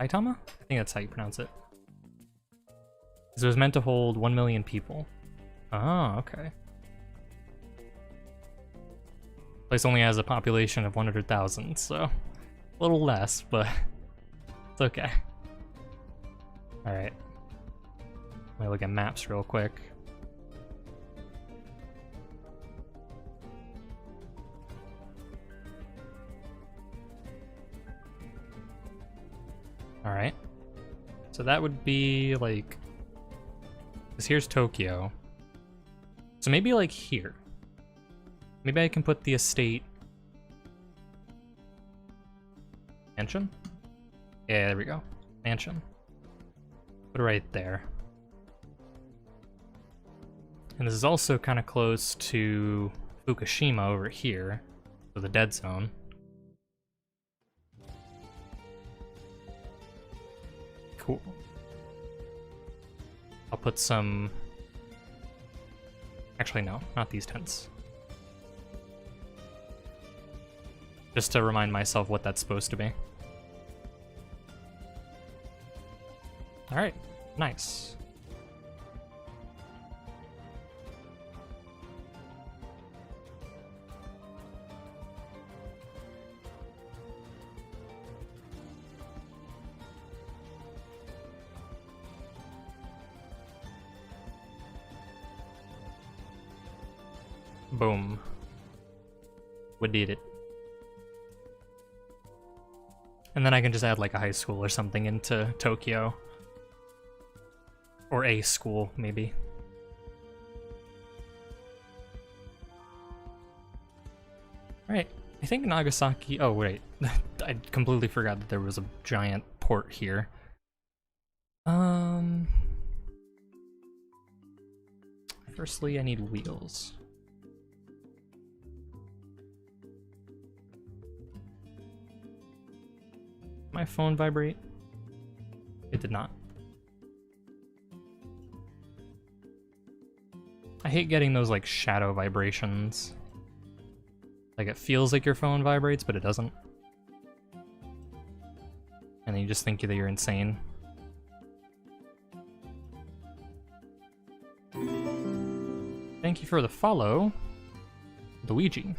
Speaker 1: I think that's how you pronounce it. So it was meant to hold 1 million people. Oh, okay. Place only has a population of 100,000, so a little less, but it's okay. Alright. Let me look at maps real quick. Alright. So that would be like... Because here's Tokyo. So maybe like here. Maybe I can put the estate... Mansion? Yeah, there we go. Mansion. Put it right there. And this is also kind of close to Fukushima over here, so the dead zone. Cool. I'll put some... Actually, no, not these tents. Just to remind myself what that's supposed to be. Alright, nice. Boom. We did it. And then I can just add like a high school or something into Tokyo. Or a school, maybe. Alright, I think Nagasaki... Oh, wait. I completely forgot that there was a giant port here. Firstly, I need wheels. My phone vibrate? It did not. I hate getting those like shadow vibrations. Like it feels like your phone vibrates, but it doesn't. And then you just think that you're insane. Thank you for the follow, Luigi.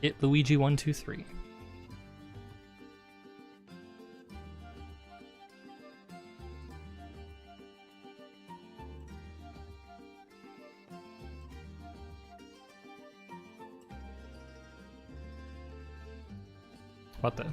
Speaker 1: It Luigi123. What the?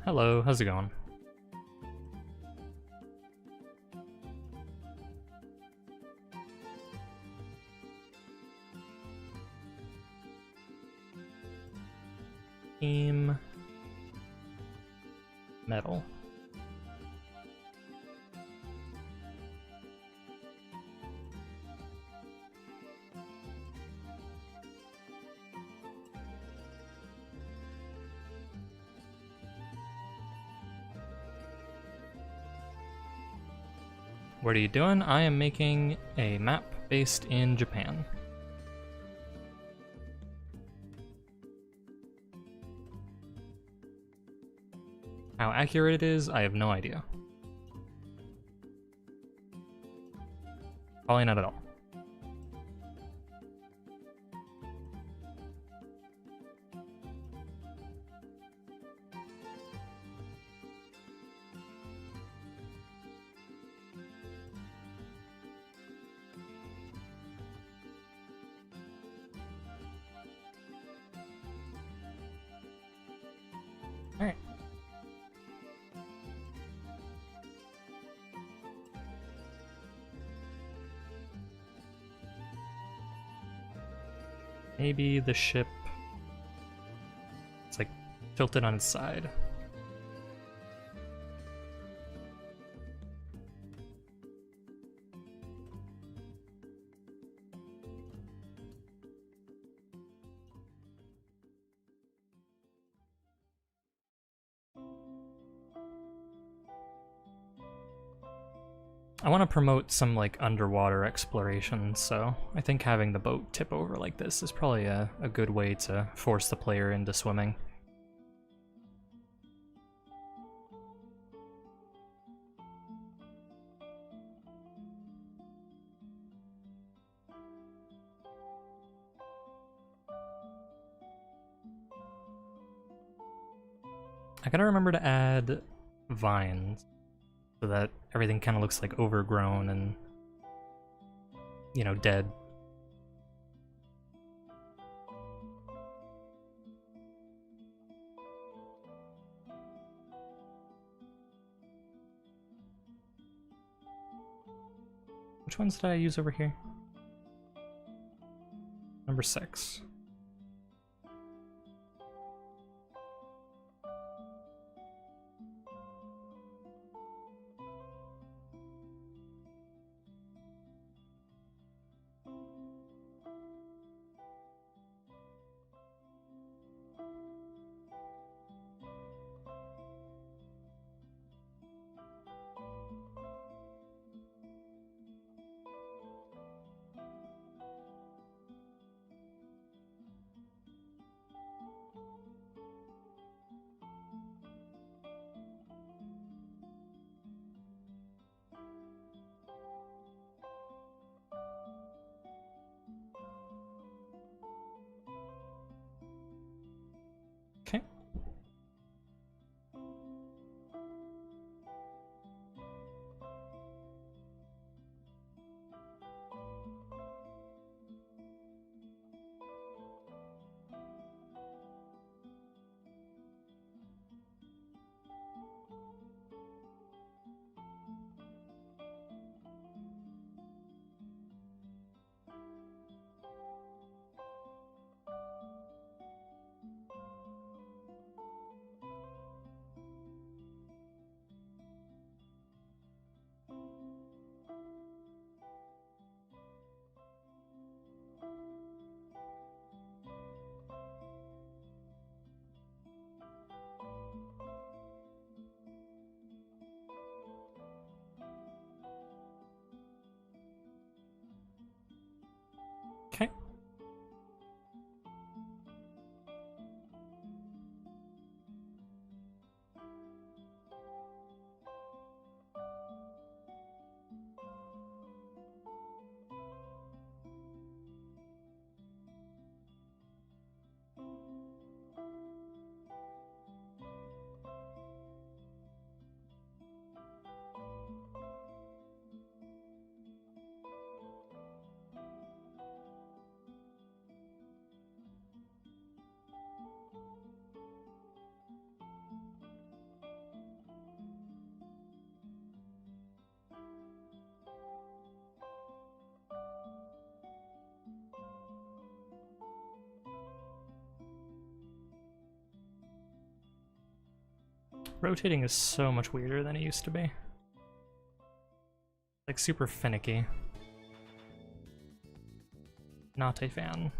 Speaker 1: Hello, how's it going? Team metal. What are you doing? I am making a map based in Japan. How accurate it is, I have no idea. Probably not at all. Alright. Maybe the ship... It's like tilted on its side. I want to promote some like underwater exploration, so I think having the boat tip over like this is probably a good way to force the player into swimming. I gotta remember to add vines so that everything kind of looks like overgrown and, you know, dead. Which ones did I use over here? Number 6. Rotating is so much weirder than it used to be. Like super finicky. Not a fan.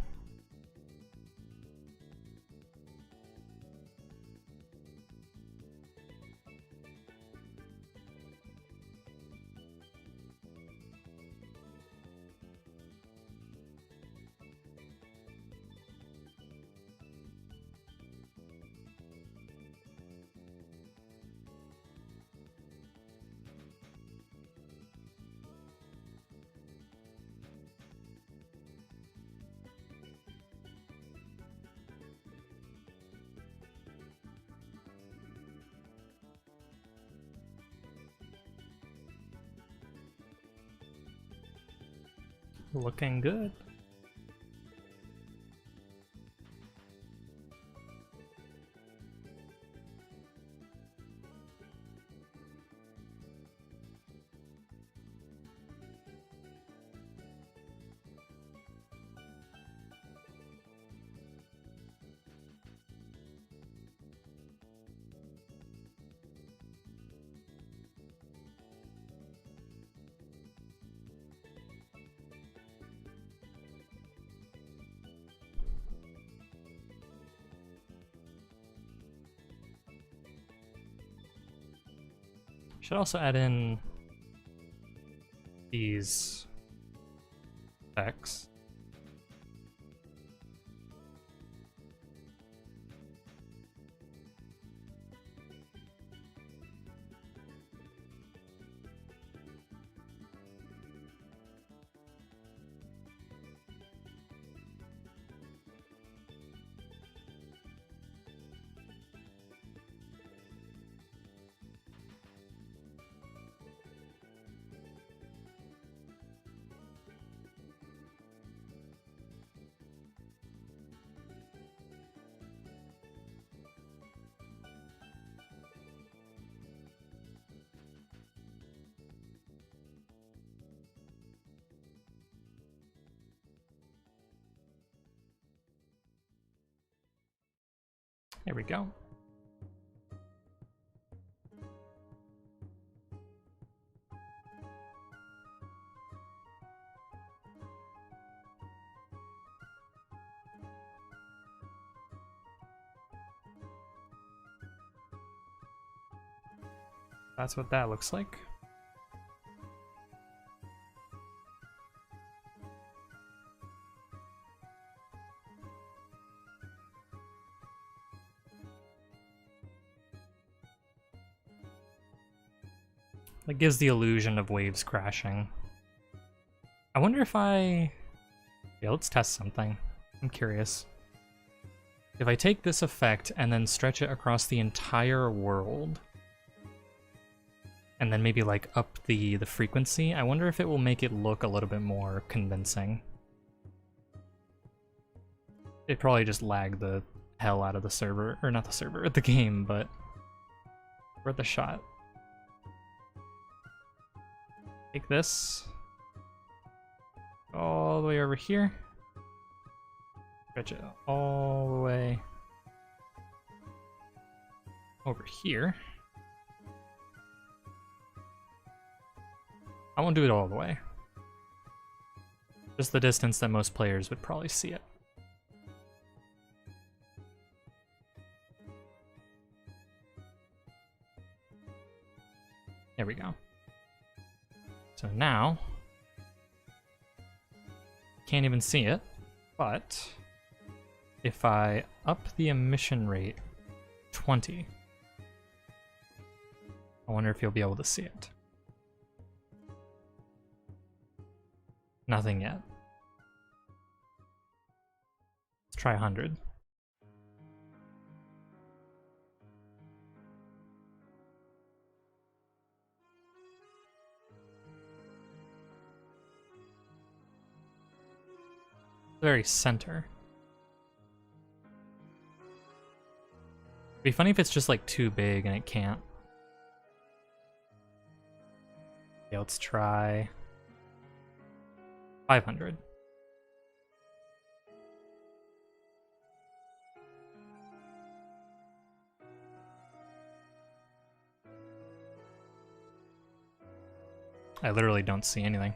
Speaker 1: Looking good. Should also add in these effects. There we go. That's what that looks like. It gives the illusion of waves crashing. I wonder if I... Yeah, let's test something. I'm curious. If I take this effect and then stretch it across the entire world, and then maybe like up the frequency, I wonder if it will make it look a little bit more convincing. It probably just lagged the hell out of the server, or not the server, the game, but worth a shot. Take this all the way over here, stretch it all the way over here. I won't do it all the way, just the distance that most players would probably see it. There we go. So now, can't even see it, but if I up the emission rate 20, I wonder if you'll be able to see it. Nothing yet. Let's try 100. Very center. It'd be funny if it's just like too big and it can't. Okay, let's try 500. I literally don't see anything.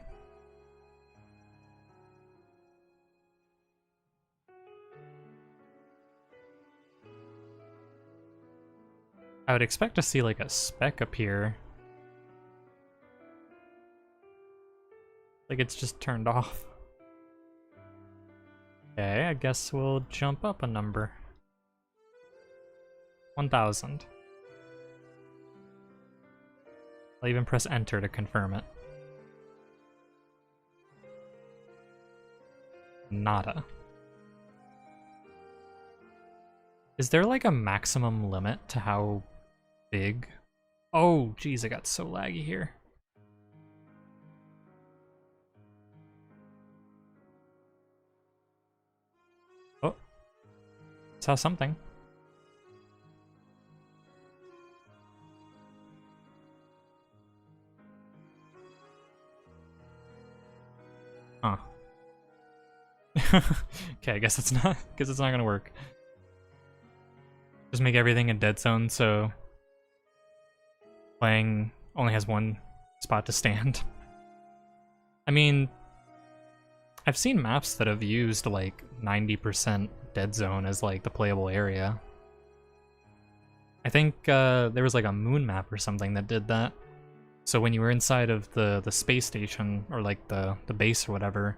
Speaker 1: I would expect to see like a speck appear. Like it's just turned off. Okay, I guess we'll jump up a number. 1000. I'll even press enter to confirm it. Nada. Is there like a maximum limit to how big? Oh, geez, it got so laggy here. Oh, saw something. Huh. Okay, I guess it's not. Guess it's not gonna work. Just make everything a dead zone, so playing only has one spot to stand. I mean, I've seen maps that have used like 90% dead zone as like the playable area. I think there was like a moon map or something that did that. So when you were inside of the space station, or like the base or whatever,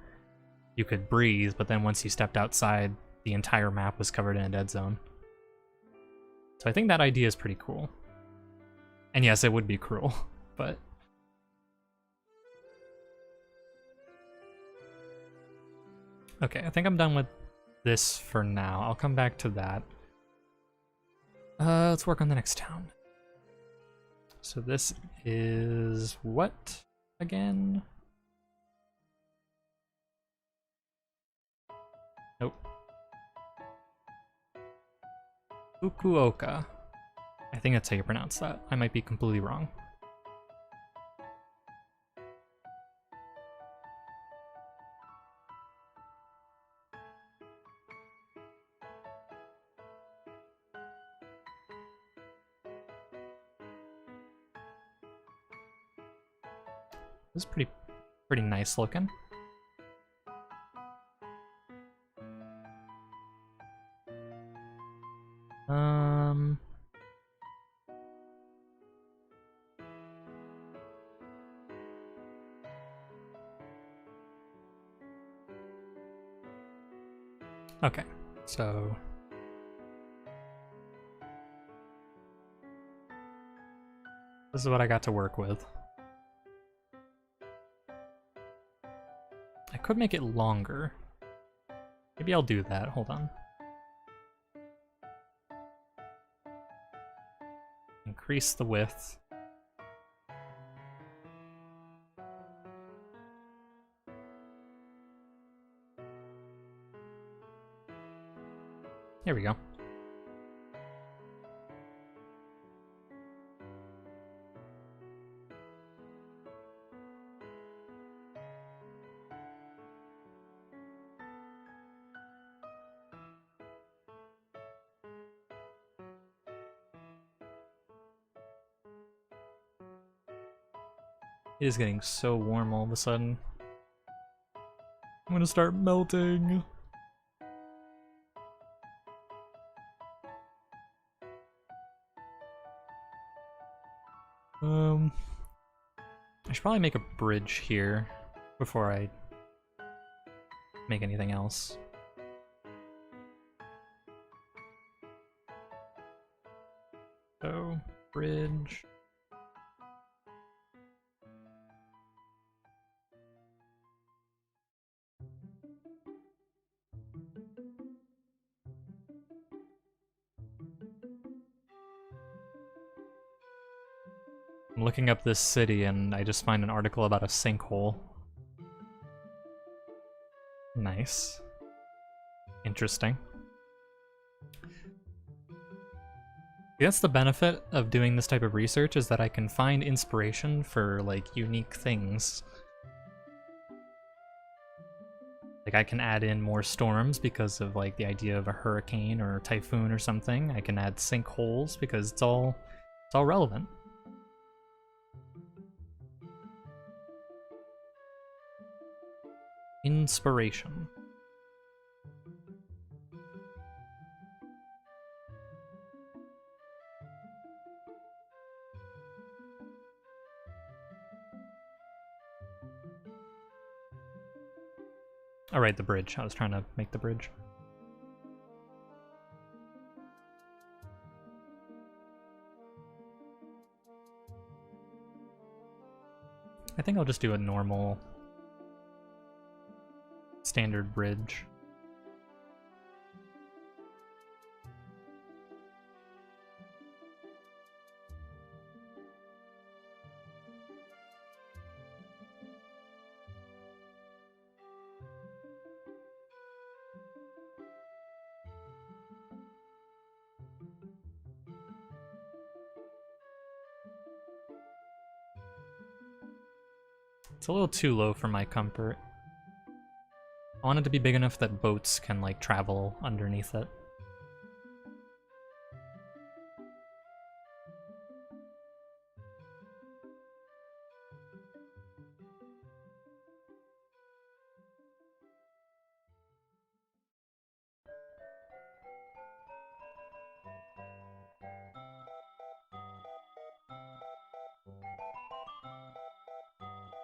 Speaker 1: you could breathe, but then once you stepped outside, the entire map was covered in a dead zone. So I think that idea is pretty cool. And yes, it would be cruel, but... Okay, I think I'm done with this for now. I'll come back to that. Let's work on the next town. So this is what again? Nope. Fukuoka. I think that's how you pronounce that. I might be completely wrong. This is pretty nice looking. Okay, so this is what I got to work with. I could make it longer. Maybe I'll do that, hold on. Increase the width. Here we go. It is getting so warm all of a sudden. I'm gonna start melting. I should probably make a bridge here before I make anything else. So, bridge. I'm looking up this city and I just find an article about a sinkhole. Nice. Interesting. That's the benefit of doing this type of research, is that I can find inspiration for, like, unique things. Like, I can add in more storms because of, like, the idea of a hurricane or a typhoon or something. I can add sinkholes because it's all relevant. Inspiration. Oh, right, the bridge. I was trying to make the bridge. I think I'll just do a normal standard bridge. It's a little too low for my comfort. I want it to be big enough that boats can, like, travel underneath it.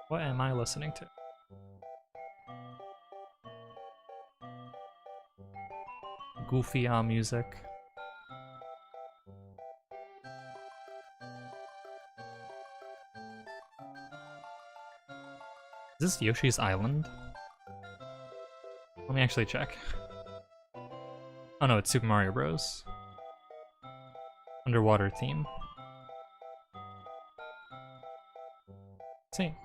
Speaker 1: What am I listening to? Goofy music. Is this Yoshi's Island? Let me actually check. Oh no, it's Super Mario Bros. Underwater theme. Let's see.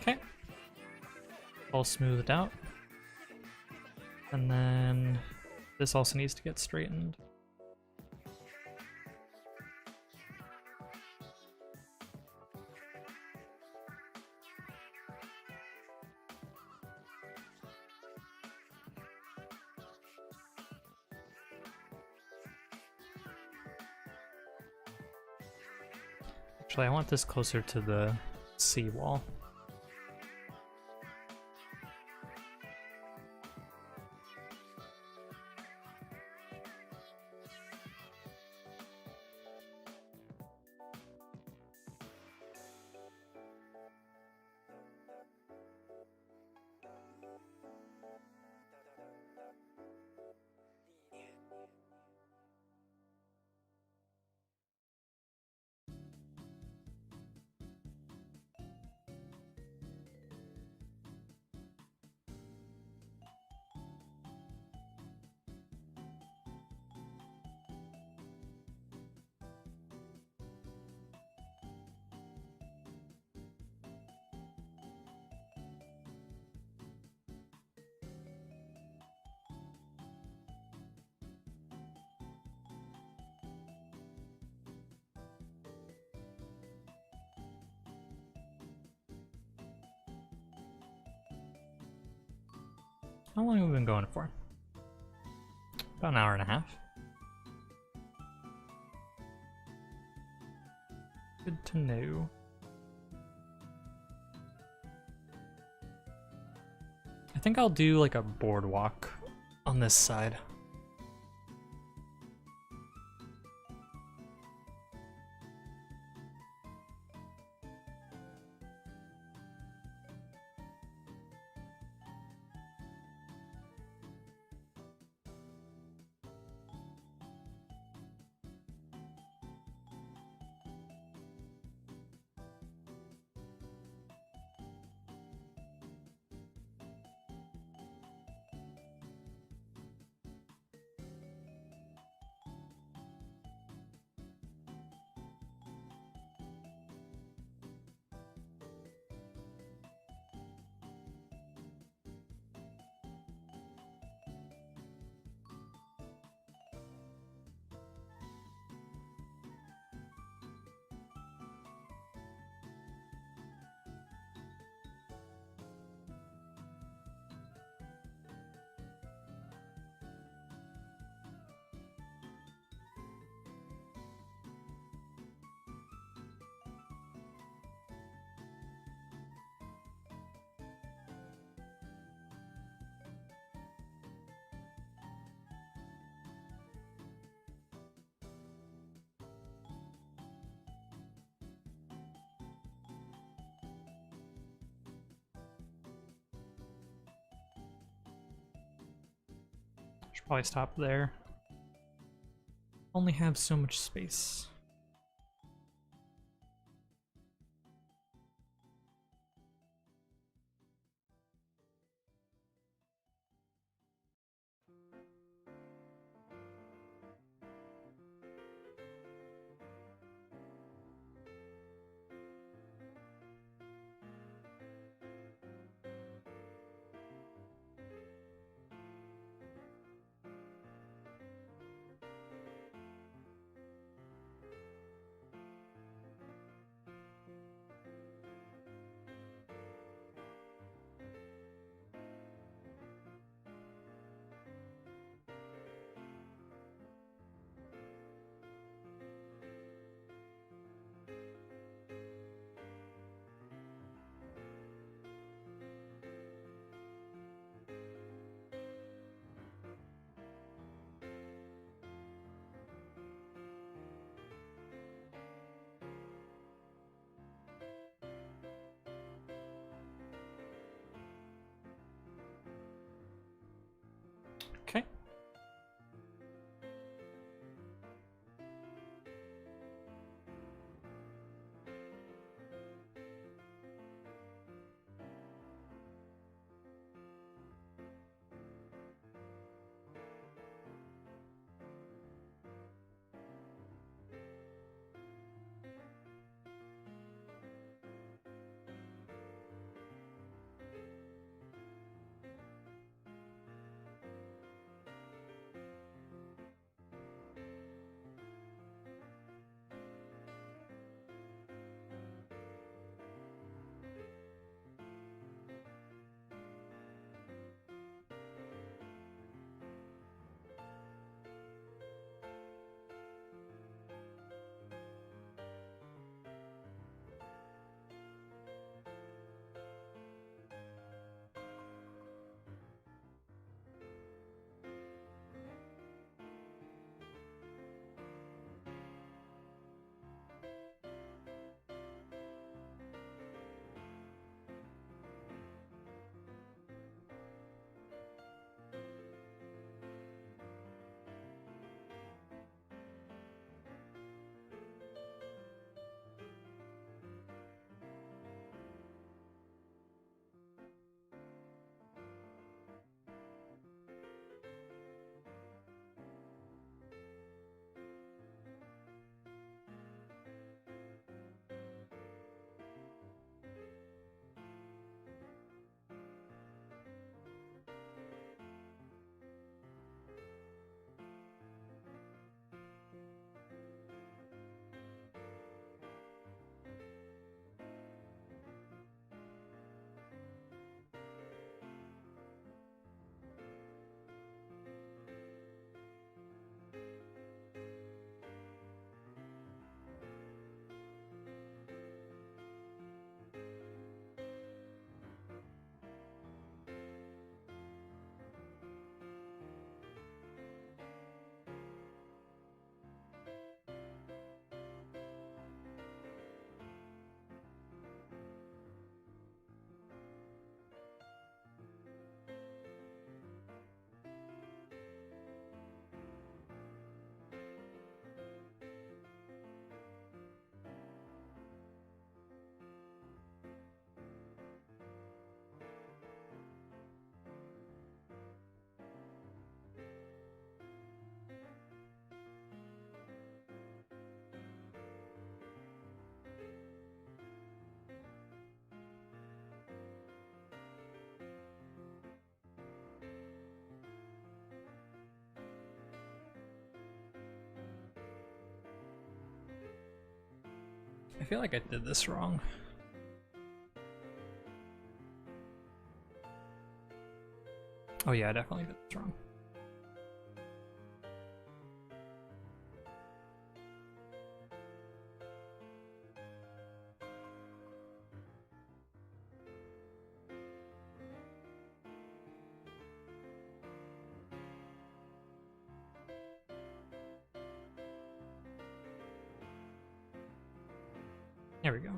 Speaker 1: Okay. All smoothed out. And then this also needs to get straightened. Actually, I want this closer to the seawall. How long have we been going for? About an hour and a half. Good to know. I think I'll do like a boardwalk on this side. Should probably stop there. Only have so much space. I feel like I did this wrong. Oh yeah, I definitely did this wrong. There we go.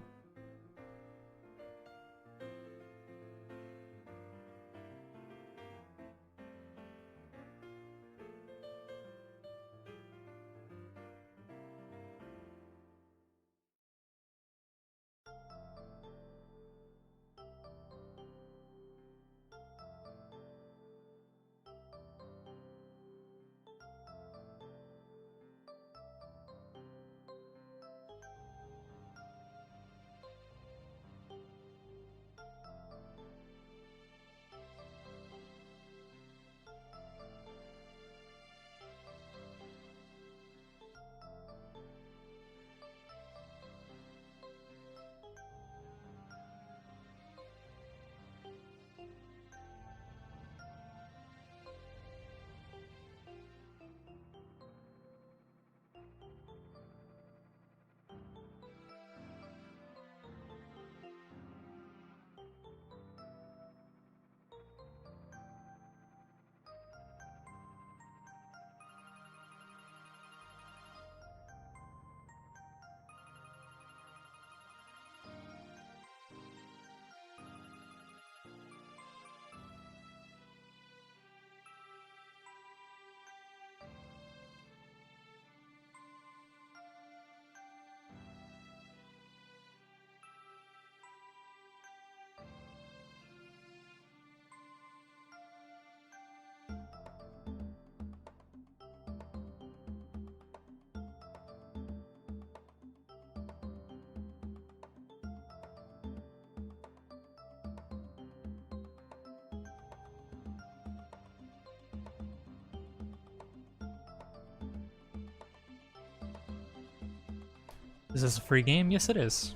Speaker 1: Is this a free game? Yes, it is.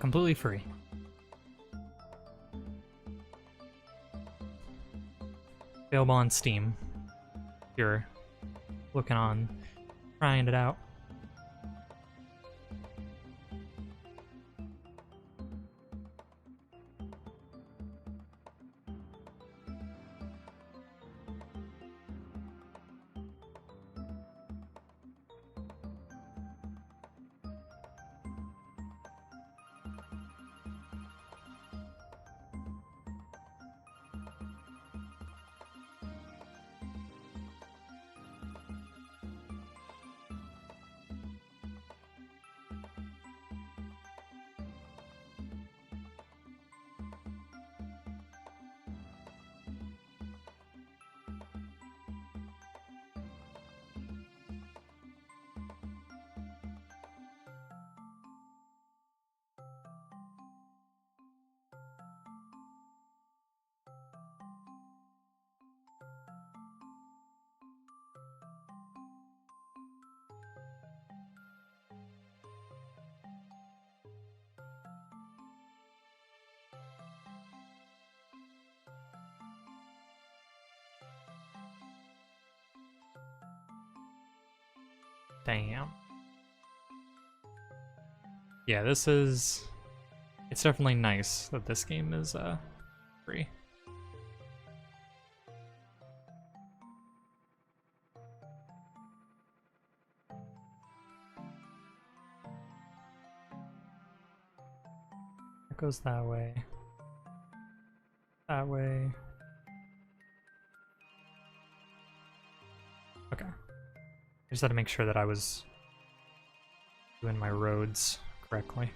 Speaker 1: Completely free. Available on Steam. If you're looking on, trying it out. Damn. Yeah, this is... It's definitely nice that this game is free. It goes that way. That way. Okay. I just had to make sure that I was doing my roads correctly.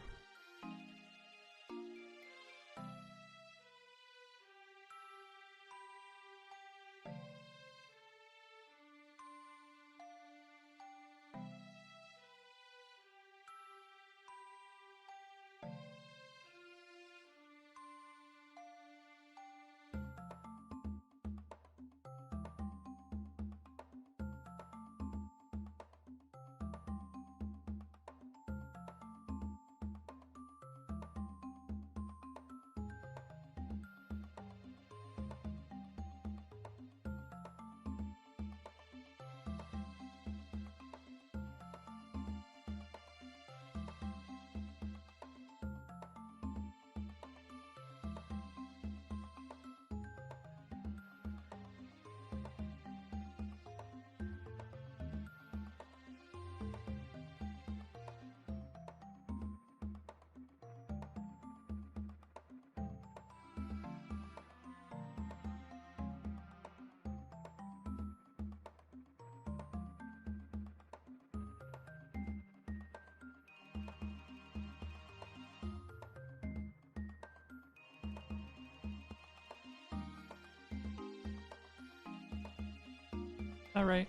Speaker 1: that right?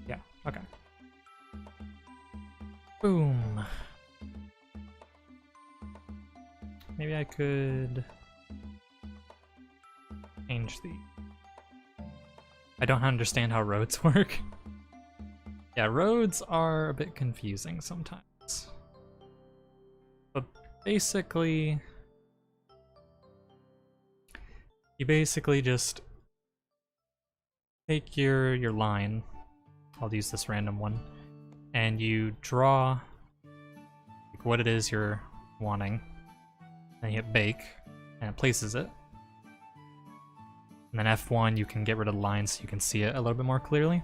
Speaker 1: Yeah, okay. Boom. Maybe I could change the... I don't understand how roads work. Yeah, roads are a bit confusing sometimes. But basically... You basically just take your line, I'll use this random one, and you draw like, what it is you're wanting, and you hit bake, and it places it. And then F1, you can get rid of the line so you can see it a little bit more clearly.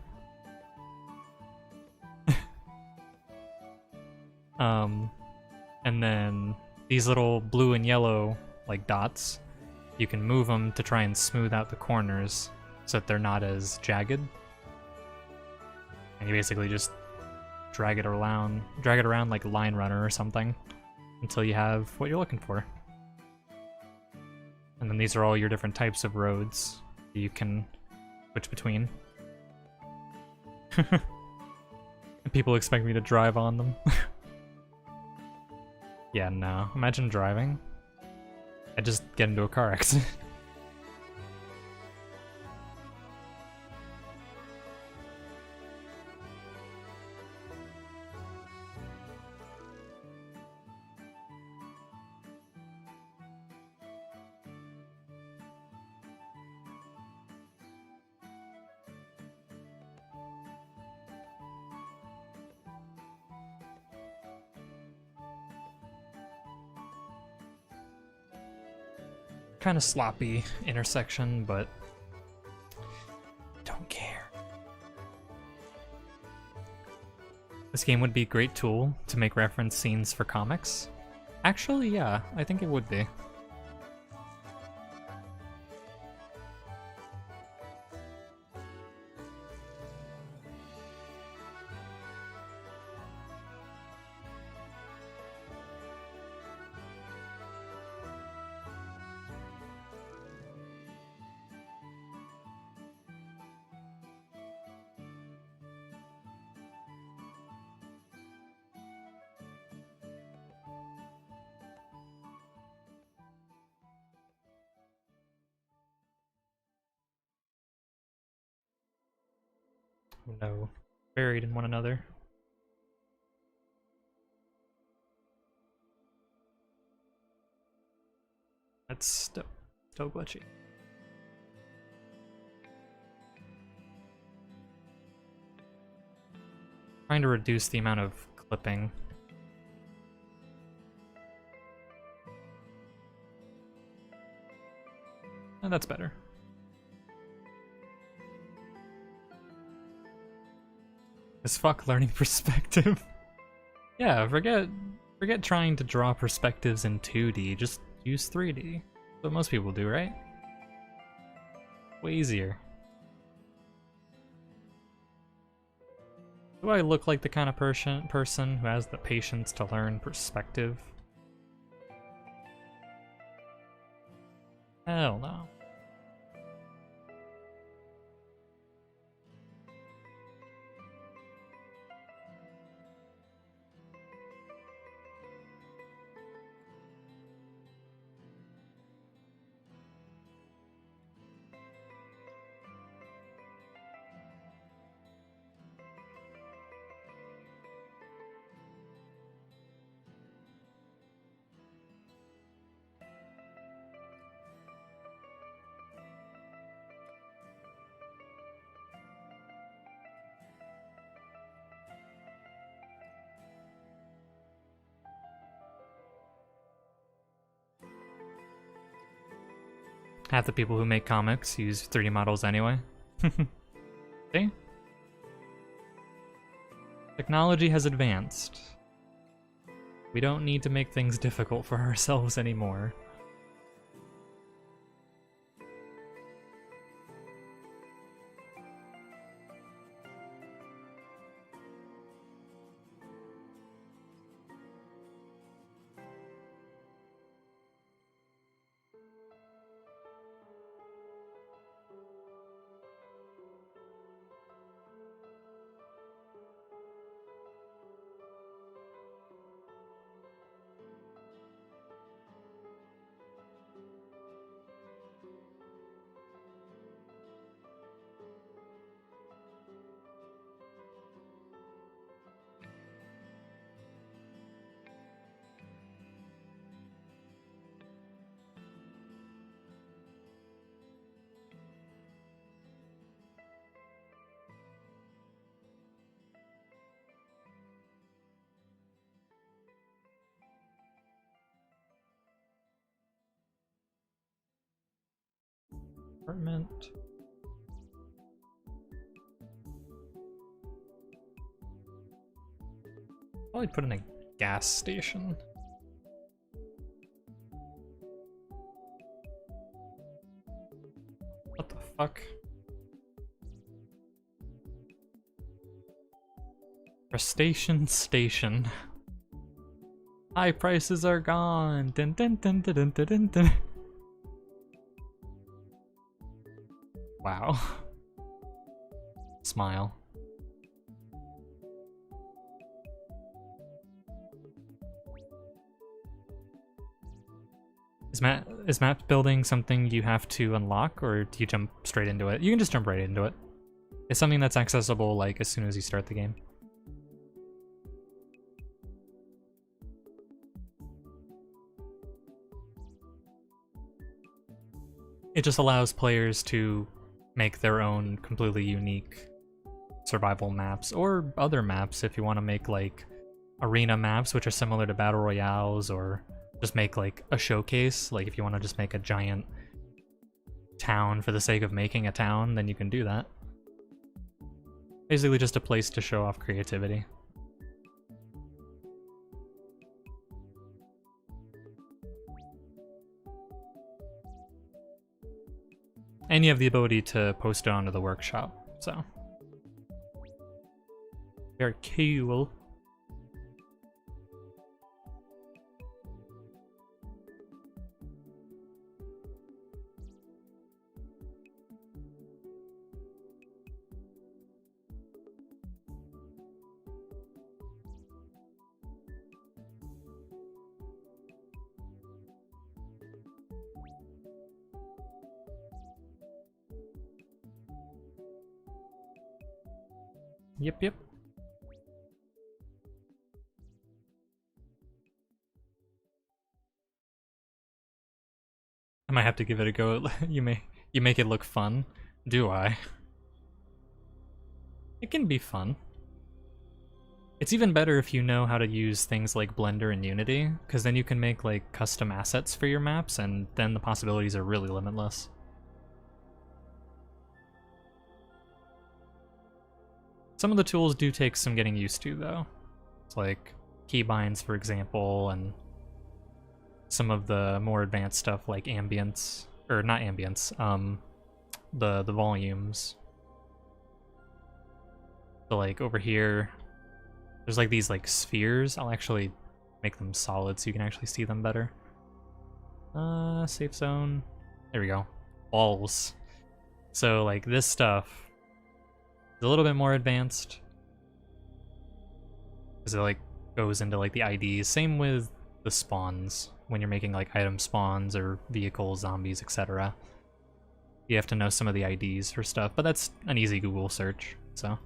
Speaker 1: And then these little blue and yellow like dots, you can move them to try and smooth out the corners so that they're not as jagged. And you basically just drag it around like Line Runner or something until you have what you're looking for. And then these are all your different types of roads that you can switch between. People expect me to drive on them. Yeah, no. Imagine driving. I just get into a car accident. Kind of sloppy intersection, but don't care. This game would be a great tool to make reference scenes for comics. Actually, yeah, I think it would be. Oh no, buried in one another. That's still glitchy. Trying to reduce the amount of clipping. And that's better. As fuck learning perspective. Yeah, forget trying to draw perspectives in 2D, just use 3D. That's what most people do, right? Way easier. Do I look like the kind of person who has the patience to learn perspective? Hell no. Half the people who make comics use 3D models anyway. See? Technology has advanced. We don't need to make things difficult for ourselves anymore. Apartment. Probably put in a gas station. What the fuck? Crustacean Station. High prices are gone. Dun, dun, dun, dun, dun, dun, dun, dun. Wow. Smile. Is map building something you have to unlock, or do you jump straight into it? You can just jump right into it. It's something that's accessible like as soon as you start the game. It just allows players to make their own completely unique survival maps, or other maps if you want to make like arena maps which are similar to battle royales, or just make like a showcase. Like if you want to just make a giant town for the sake of making a town, then you can do that. Basically just a place to show off creativity. And you have the ability to post it onto the workshop, so. Very cool. Yep. I might have to give it a go. You make it look fun. Do I? It can be fun. It's even better if you know how to use things like Blender and Unity, because then you can make like custom assets for your maps, and then the possibilities are really limitless. Some of the tools do take some getting used to, though. It's like keybinds, for example, and some of the more advanced stuff like ambience, or not ambience, the volumes. So like over here, there's like these like spheres. I'll actually make them solid so you can actually see them better. Safe zone. There we go. Balls. So like this stuff is a little bit more advanced, because it like goes into like the IDs. Same with the spawns when you're making like item spawns or vehicles, zombies, etc. You have to know some of the IDs for stuff, but that's an easy Google search, so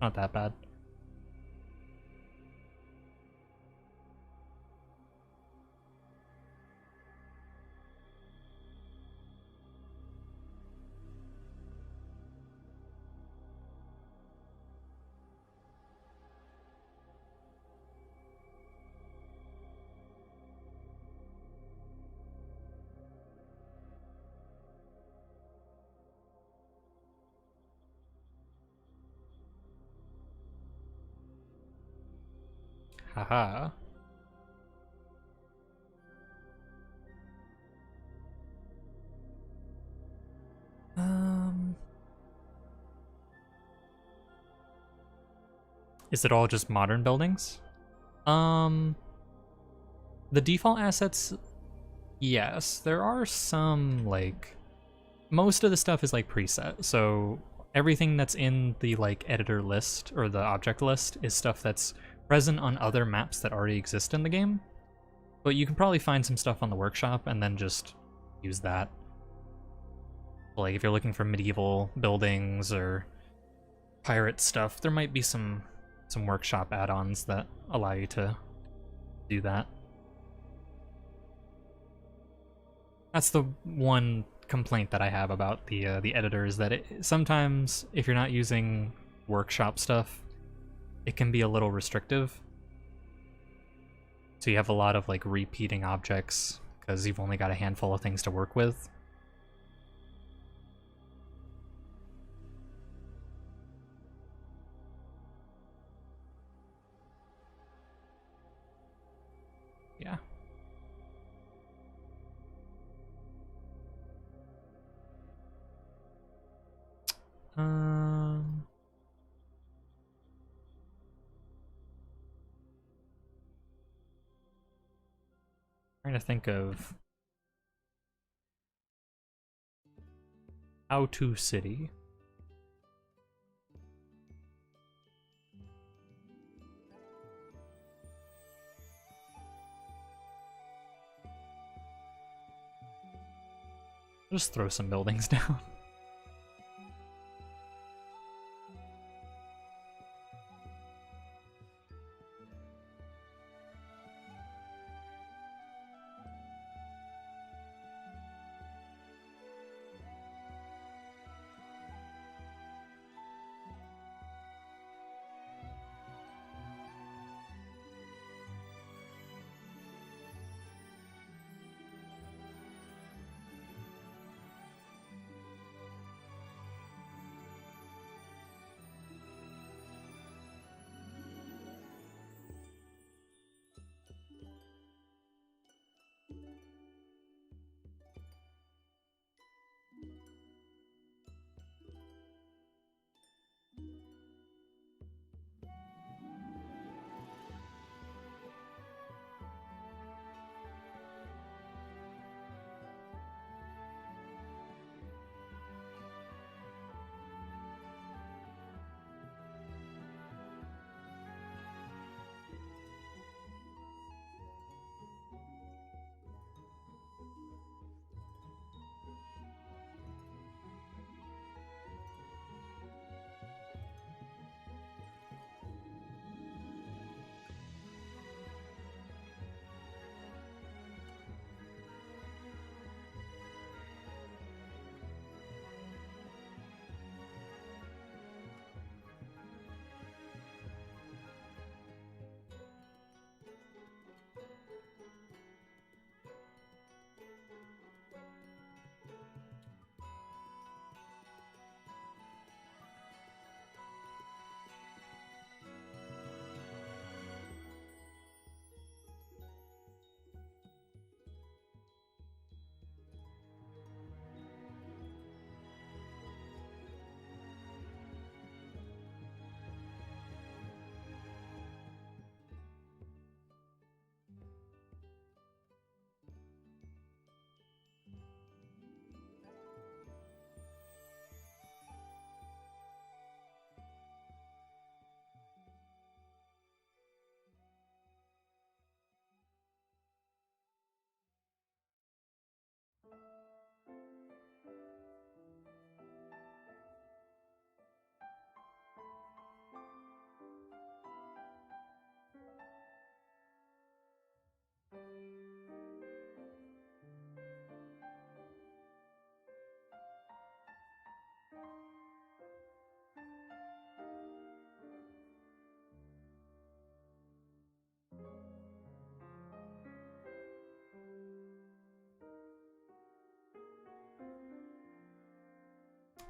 Speaker 1: not that bad. Haha. Is it all just modern buildings? The default assets, yes. There are some, like, most of the stuff is like preset, so everything that's in the like editor list or the object list is stuff that's present on other maps that already exist in the game. But you can probably find some stuff on the workshop and then just use that. Like if you're looking for medieval buildings or pirate stuff, there might be some workshop add-ons that allow you to do that. That's the one complaint that I have about the editor, is that sometimes if you're not using workshop stuff, it can be a little restrictive. So you have a lot of like repeating objects because you've only got a handful of things to work with. Um, trying to think of how to city. Just throw some buildings down.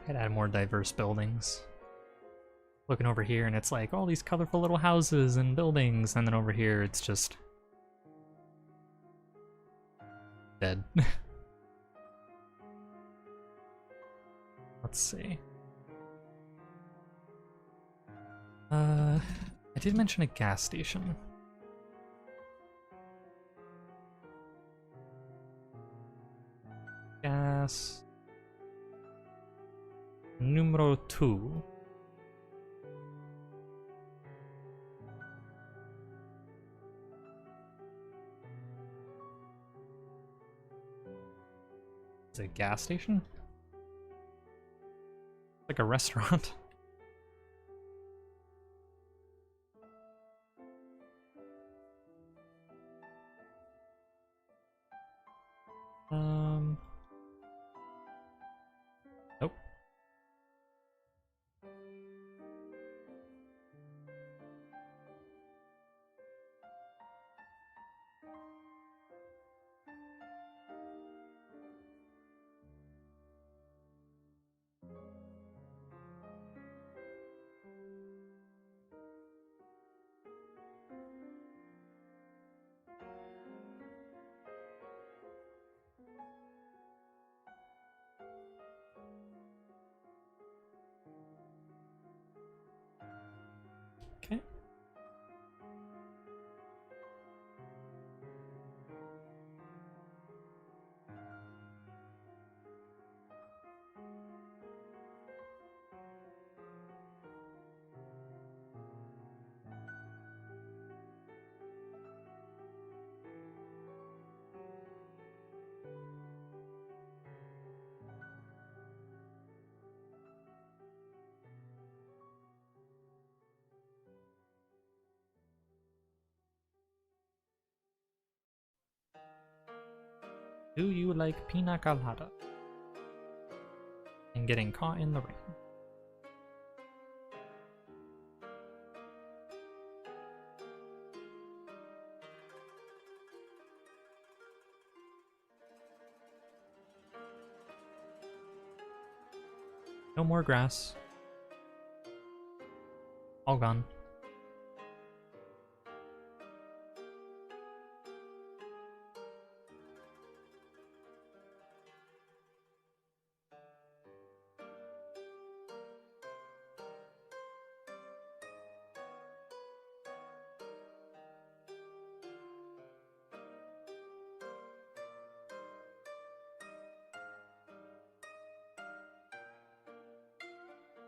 Speaker 1: I'd add more diverse buildings. Looking over here and it's like all these colorful little houses and buildings, and then over here it's just dead. Let's see. I did mention a gas station. Gas numero 2. Is it a gas station? Like a restaurant. Nope. Do you like pina colada? And getting caught in the rain. No more grass. All gone.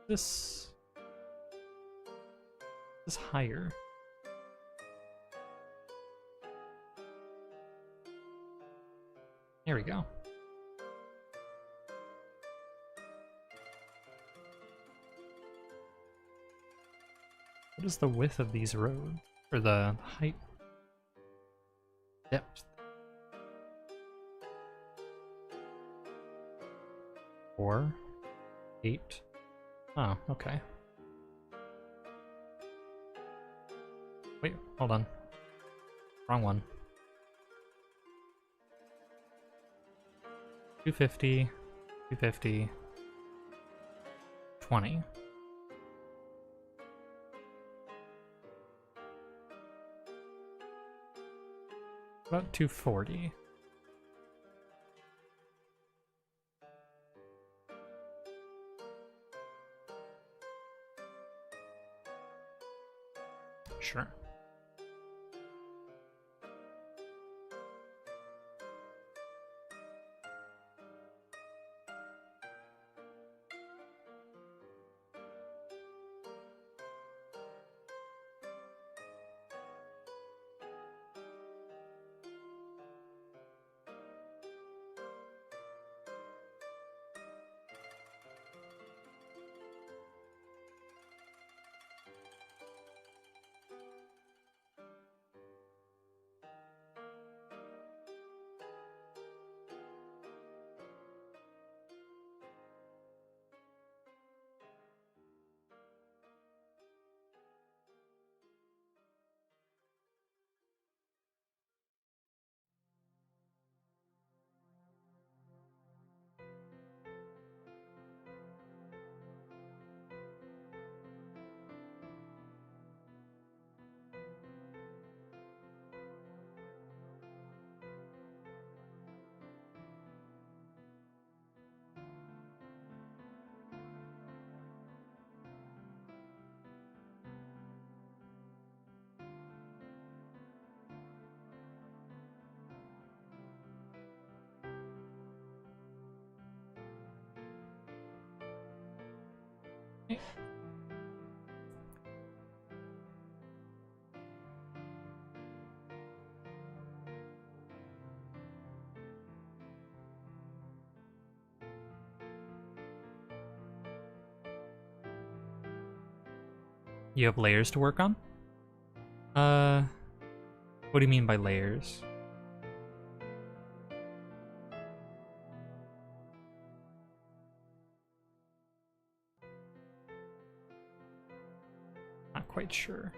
Speaker 1: This is higher. There we go. What is the width of these roads? Or the height? Depth? 4? 8? Oh, okay. Wait, hold on. Wrong one. 250, 250, 20. About 240. Sure. You have layers to work on? What do you mean by layers? Not quite sure.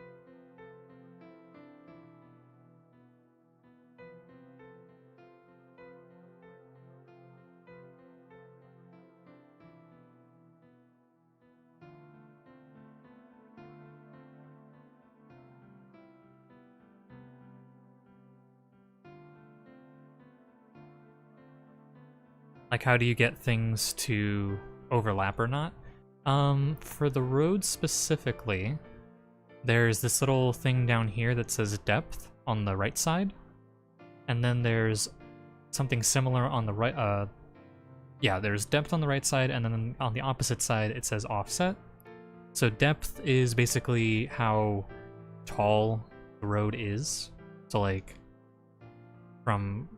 Speaker 1: Like, how do you get things to overlap or not? For the road specifically, there's this little thing down here that says depth on the right side. And then there's something similar on the right, yeah, there's depth on the right side, and then on the opposite side it says offset. So depth is basically how tall the road is. So like, from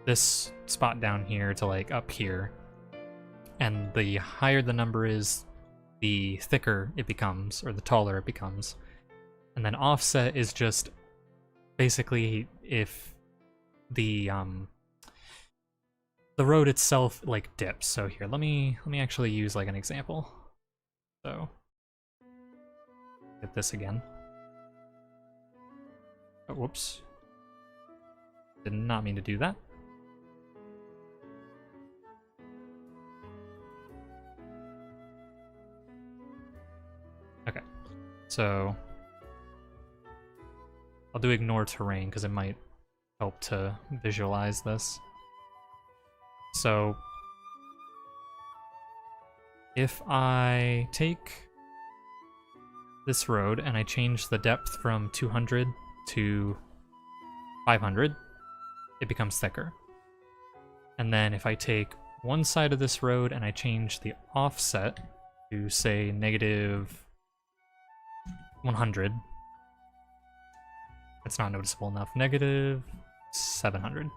Speaker 1: this spot down here to like up here, and the higher the number is, the thicker it becomes, or the taller it becomes. And then offset is just basically if the the road itself like dips. So here, let me actually use like an example. So hit this again. Oh, whoops. Did not mean to do that. Okay, so I'll do ignore terrain because it might help to visualize this. So if I take this road and I change the depth from 200 to 500, it becomes thicker. And then if I take one side of this road and I change the offset to say negative 100, it's not noticeable enough, negative 700.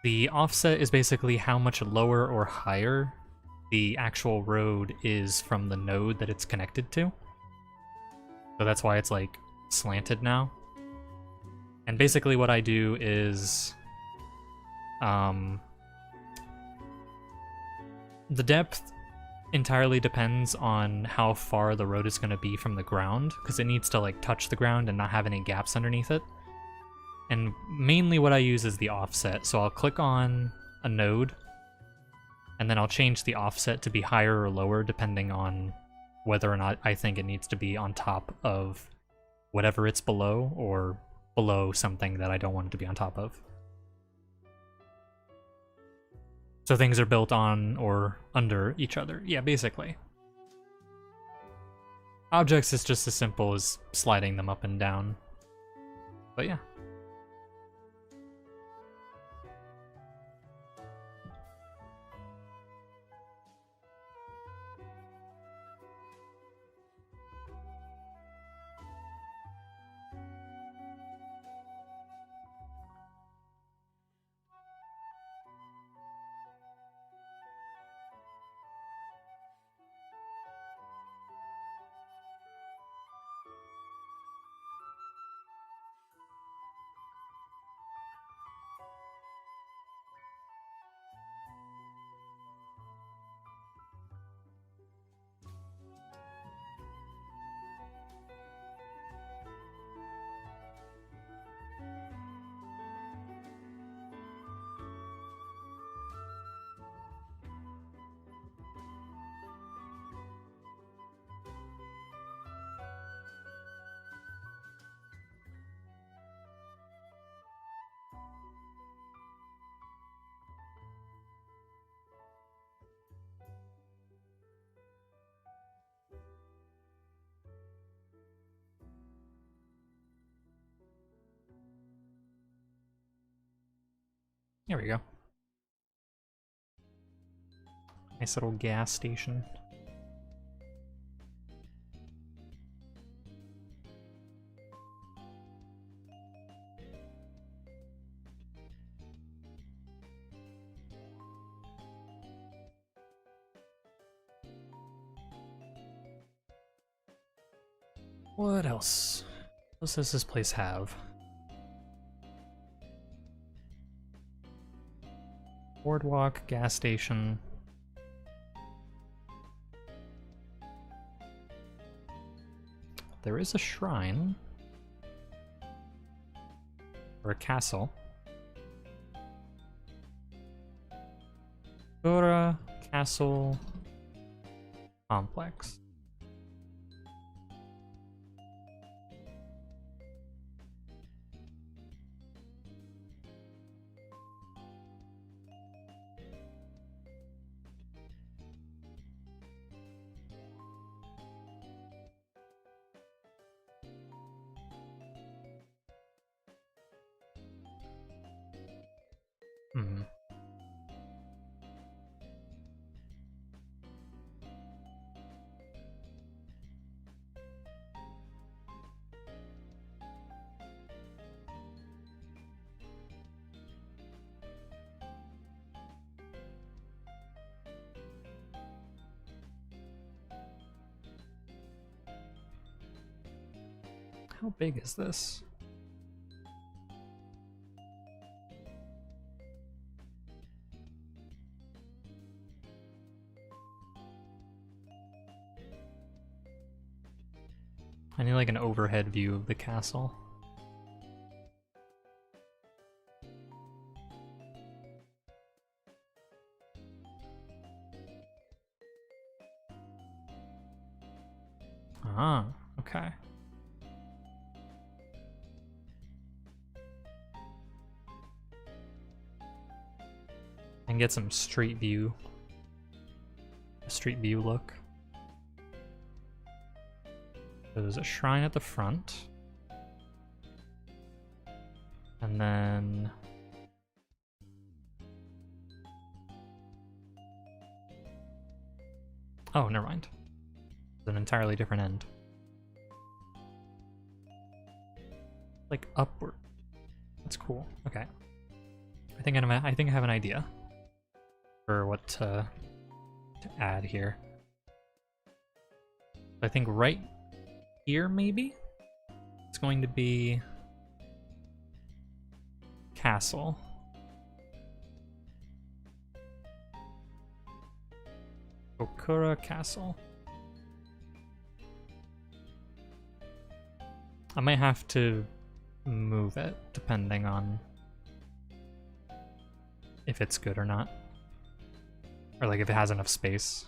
Speaker 1: The offset is basically how much lower or higher the actual road is from the node that it's connected to. So that's why it's like slanted now. And basically what I do is the depth entirely depends on how far the road is going to be from the ground, because it needs to like touch the ground and not have any gaps underneath it. And mainly what I use is the offset. So I'll click on a node and then I'll change the offset to be higher or lower depending on whether or not I think it needs to be on top of whatever it's below or below something that I don't want it to be on top of. So things are built on or under each other. Yeah, basically. Objects is just as simple as sliding them up and down. But yeah. There we go. Nice little gas station. What else? What else does this place have? Boardwalk, gas station. There is a shrine. Or a castle. Gora Castle Complex. Hmm. How big is this? I need like an overhead view of the castle. Ah, okay. And get some street view. A street view look. There's a shrine at the front. And then... oh, never mind. It's an entirely different end. Like upward. That's cool. Okay. I think I have an idea for what to add here. I think right here, maybe? It's going to be castle. Okura Castle. I might have to move it depending on if it's good or not. Or like if it has enough space.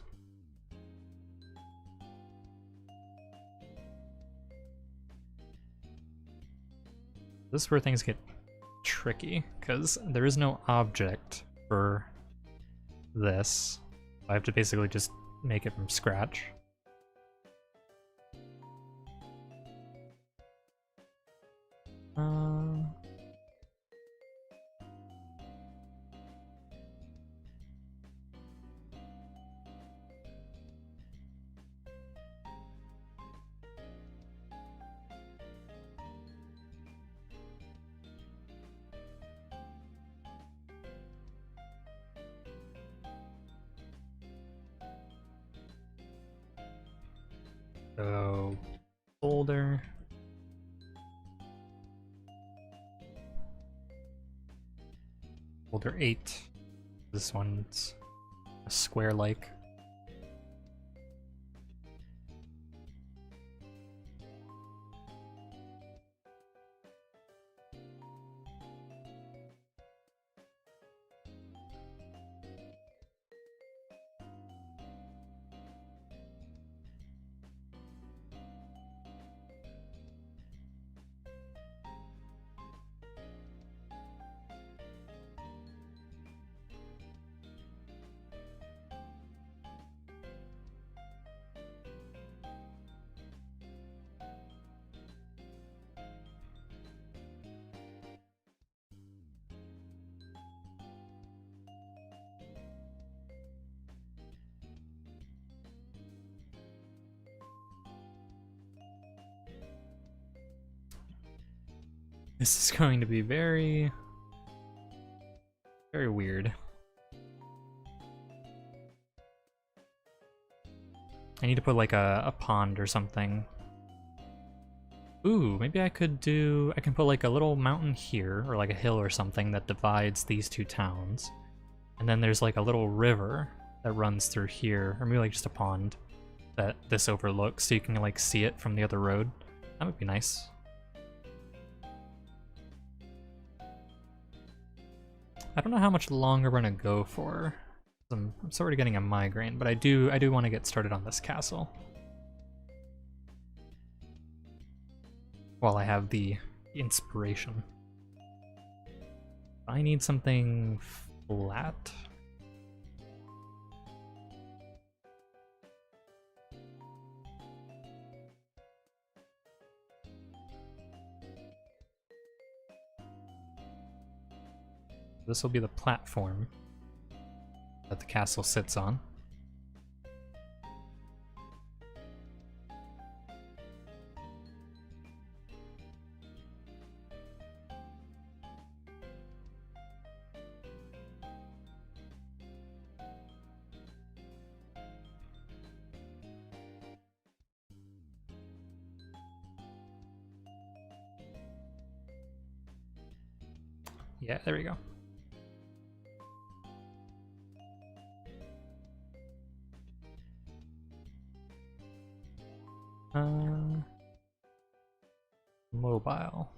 Speaker 1: This is where things get tricky, because there is no object for this. I have to basically just make it from scratch. So, folder. Folder 8. This one's a square-like. This is going to be very, very weird. I need to put like a pond or something. Ooh, maybe I can put like a little mountain here, or like a hill or something that divides these two towns. And then there's like a little river that runs through here, or maybe like just a pond that this overlooks so you can like see it from the other road. That would be nice. I don't know how much longer we're gonna go for. I'm sort of getting a migraine, but I do want to get started on this castle while I have the inspiration. I need something flat. This will be the platform that the castle sits on. Yeah, there we go. mobile.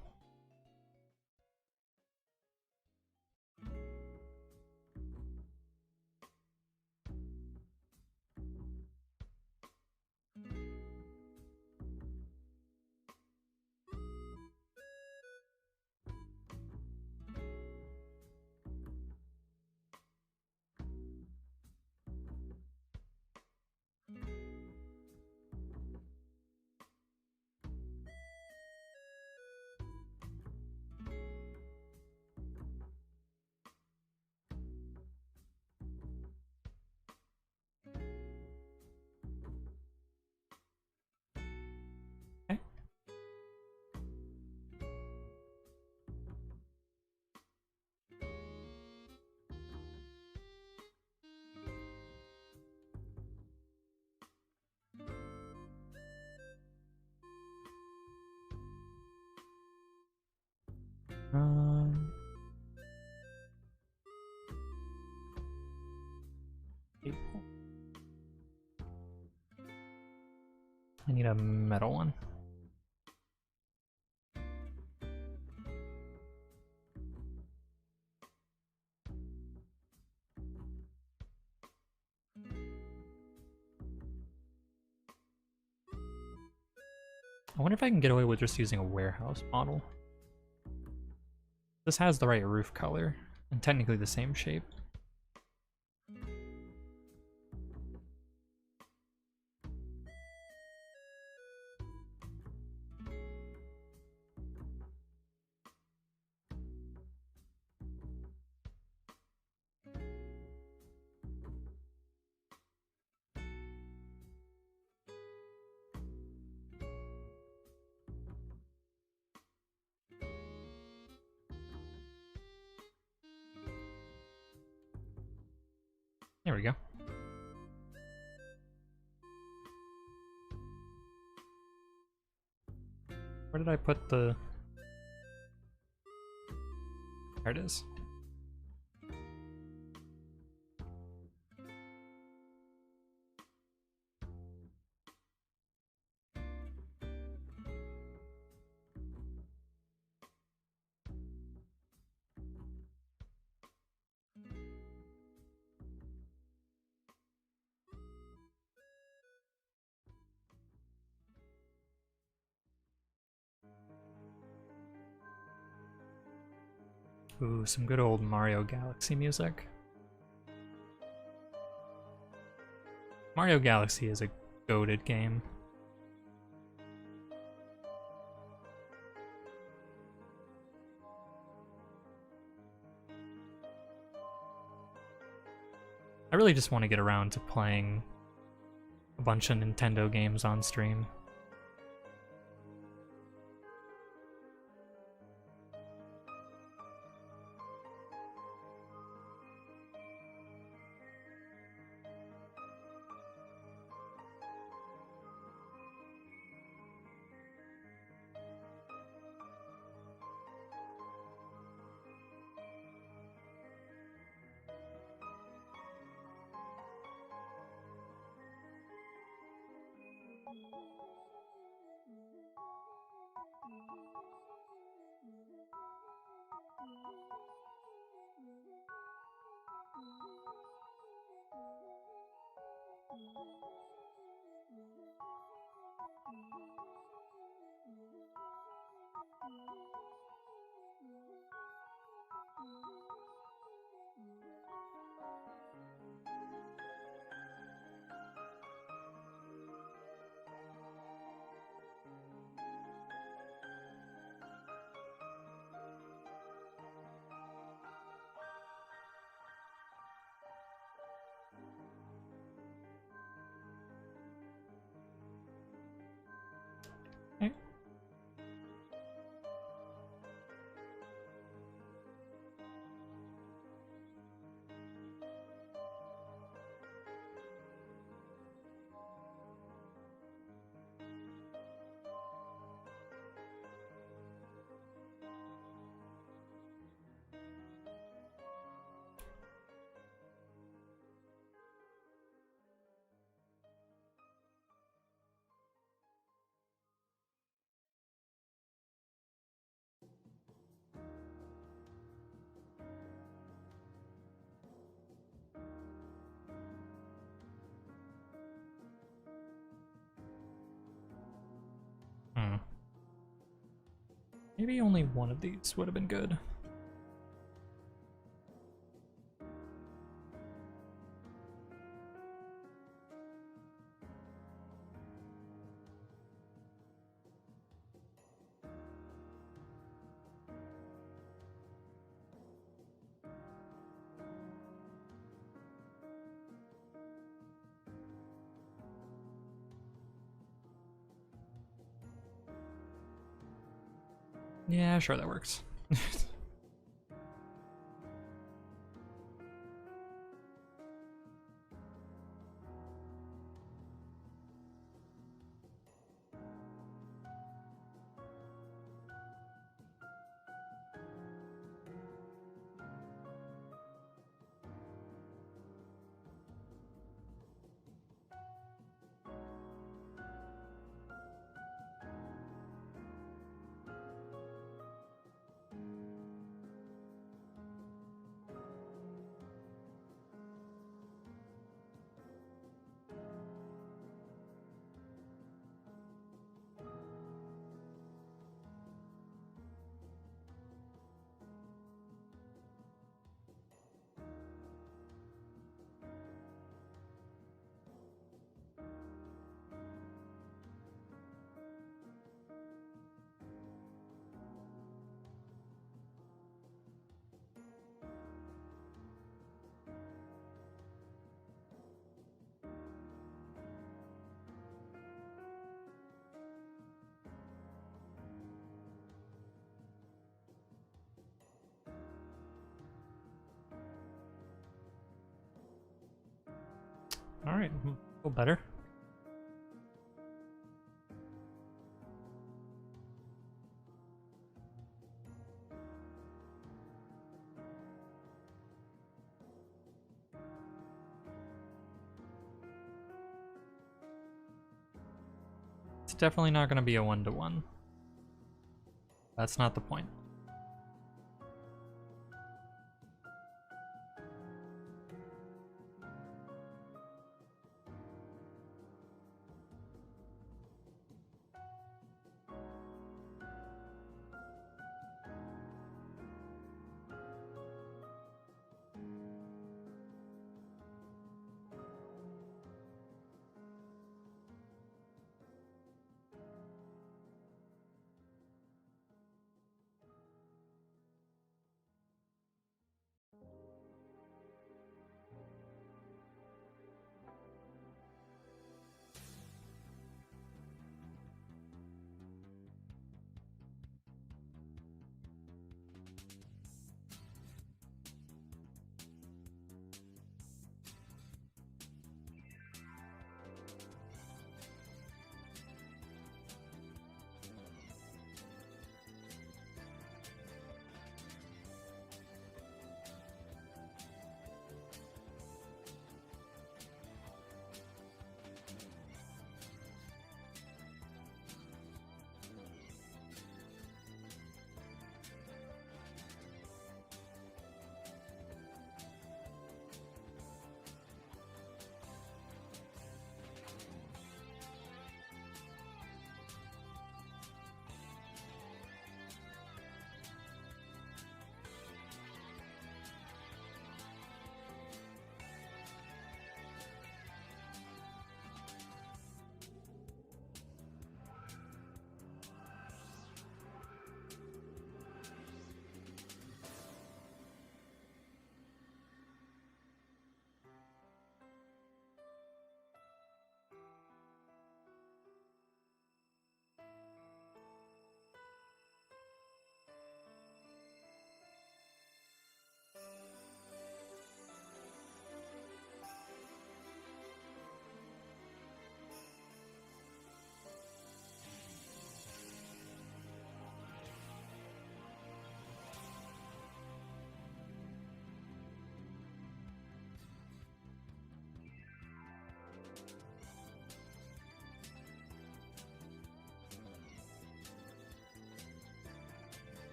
Speaker 1: Okay. Cable. I need a metal one. I wonder if I can get away with just using a warehouse model. This has the right roof color, and technically the same shape. There we go. Where did I put the... There it is. Ooh, some good old Mario Galaxy music. Mario Galaxy is a goated game. I really just want to get around to playing a bunch of Nintendo games on stream. Okay. Maybe only one of these would have been good. Yeah, sure, that works. Alright, feel better. It's definitely not going to be a 1-to-1. That's not the point.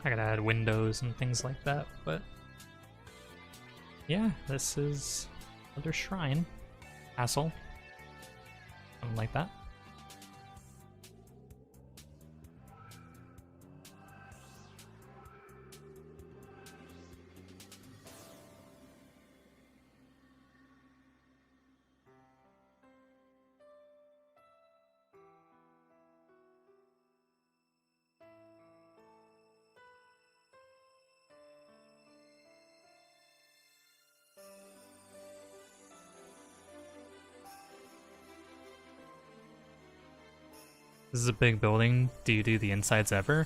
Speaker 1: I gotta add windows and things like that, but yeah, this is another shrine. Castle. Something like that. This is a big building. Do you do the insides ever?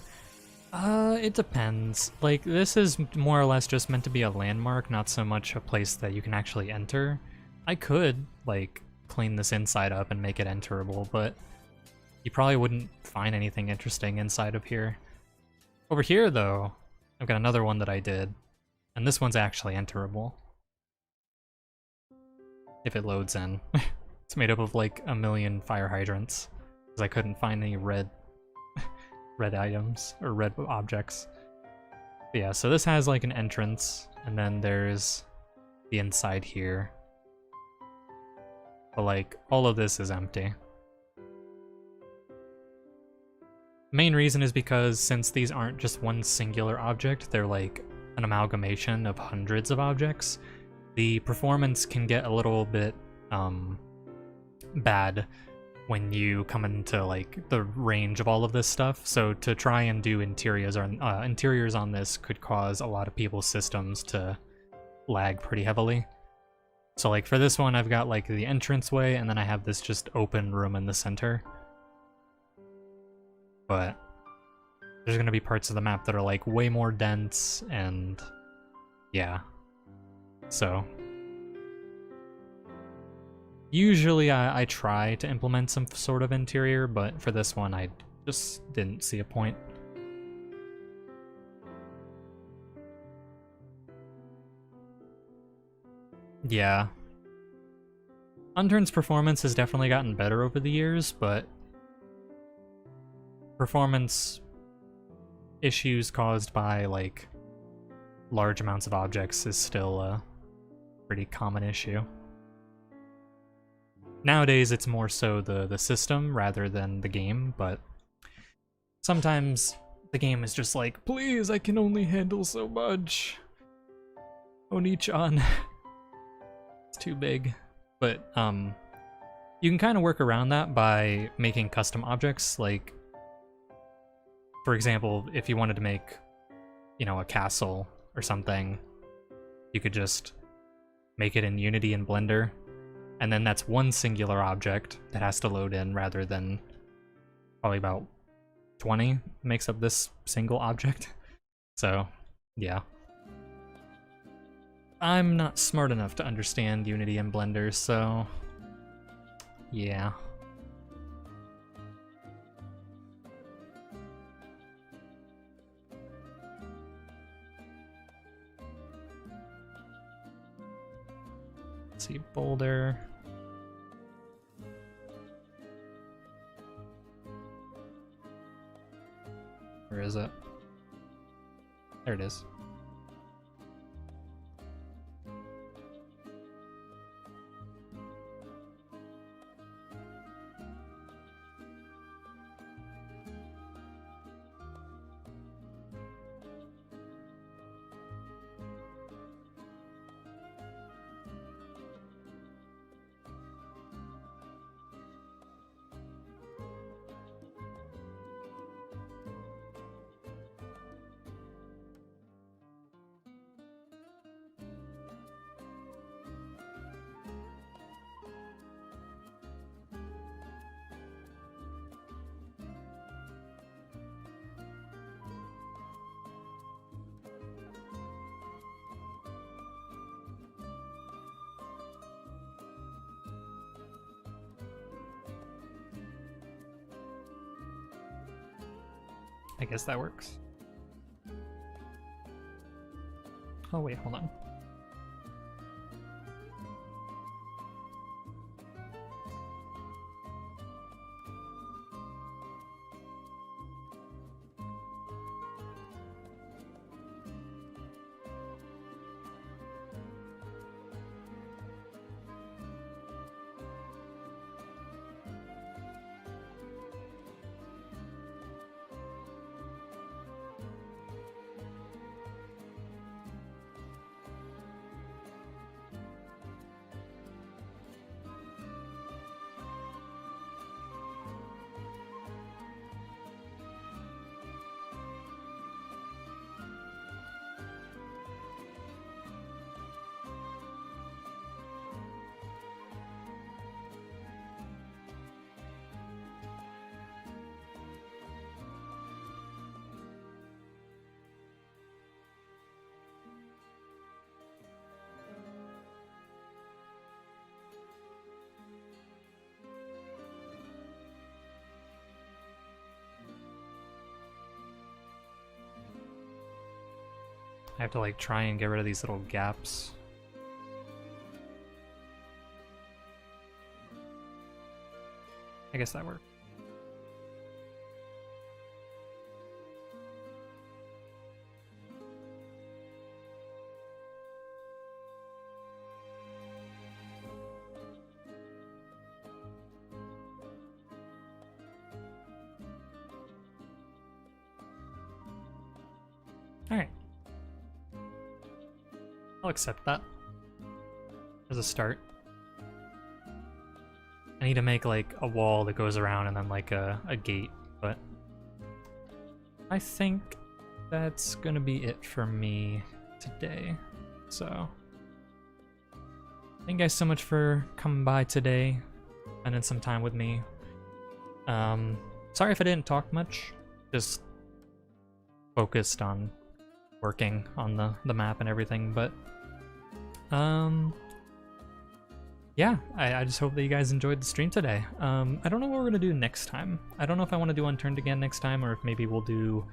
Speaker 1: It depends. Like, this is more or less just meant to be a landmark, not so much a place that you can actually enter. I could, like, clean this inside up and make it enterable, but you probably wouldn't find anything interesting inside of here. Over here, though, I've got another one that I did, and this one's actually enterable. If it loads in. It's made up of, like, a million fire hydrants. Because I couldn't find any red items or red objects. But yeah, so this has like an entrance, and then there's the inside here. But like all of this is empty. Main reason is because since these aren't just one singular object, they're like an amalgamation of hundreds of objects, the performance can get a little bit bad when you come into like the range of all of this stuff. So to try and do interiors on this could cause a lot of people's systems to lag pretty heavily. So like for this one, I've got like the entranceway, and then I have this just open room in the center. But there's gonna be parts of the map that are like way more dense, and yeah. So usually I try to implement some sort of interior, but for this one I just didn't see a point. Yeah. Unturned's performance has definitely gotten better over the years, but performance issues caused by like large amounts of objects is still a pretty common issue. Nowadays, it's more so the system rather than the game, but sometimes the game is just like, please, I can only handle so much. Oni-chan. It's too big. But, you can kind of work around that by making custom objects, like, for example, if you wanted to make, you know, a castle or something, you could just make it in Unity and Blender. And then that's one singular object that has to load in rather than probably about 20 makes up this single object. So, yeah. I'm not smart enough to understand Unity and Blender, so yeah. Let's see, boulder. Where is it? There it is. I guess that works. Oh wait, hold on. I have to like try and get rid of these little gaps. I guess that worked. Alright. I'll accept that as a start. I need to make like a wall that goes around and then like a gate, but I think that's gonna be it for me today. So thank you guys so much for coming by today, spending some time with me. Sorry if I didn't talk much, just focused on working on the map and everything, but yeah, I just hope that you guys enjoyed the stream today. I don't know what we're gonna do next time. I don't know if I want to do Unturned again next time, or if maybe we'll do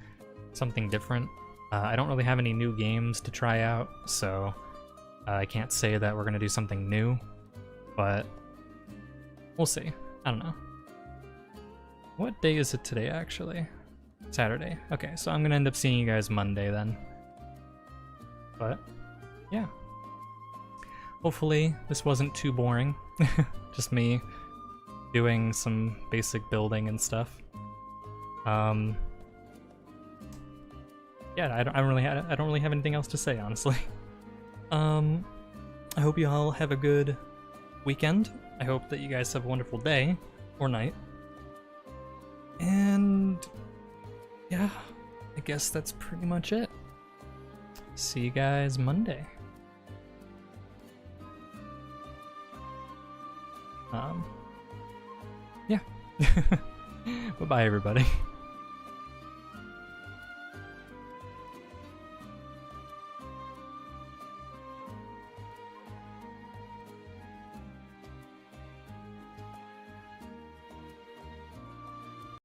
Speaker 1: something different. I don't really have any new games to try out, so I can't say that we're gonna do something new, but we'll see. I don't know. What day is it today, actually? Saturday. Okay, so I'm gonna end up seeing you guys Monday then. But yeah, hopefully this wasn't too boring. Just me doing some basic building and stuff. Yeah, I don't really have anything else to say, honestly. I hope you all have a good weekend. I hope that you guys have a wonderful day or night. And yeah, I guess that's pretty much it. See you guys Monday. Yeah. Bye-bye, everybody.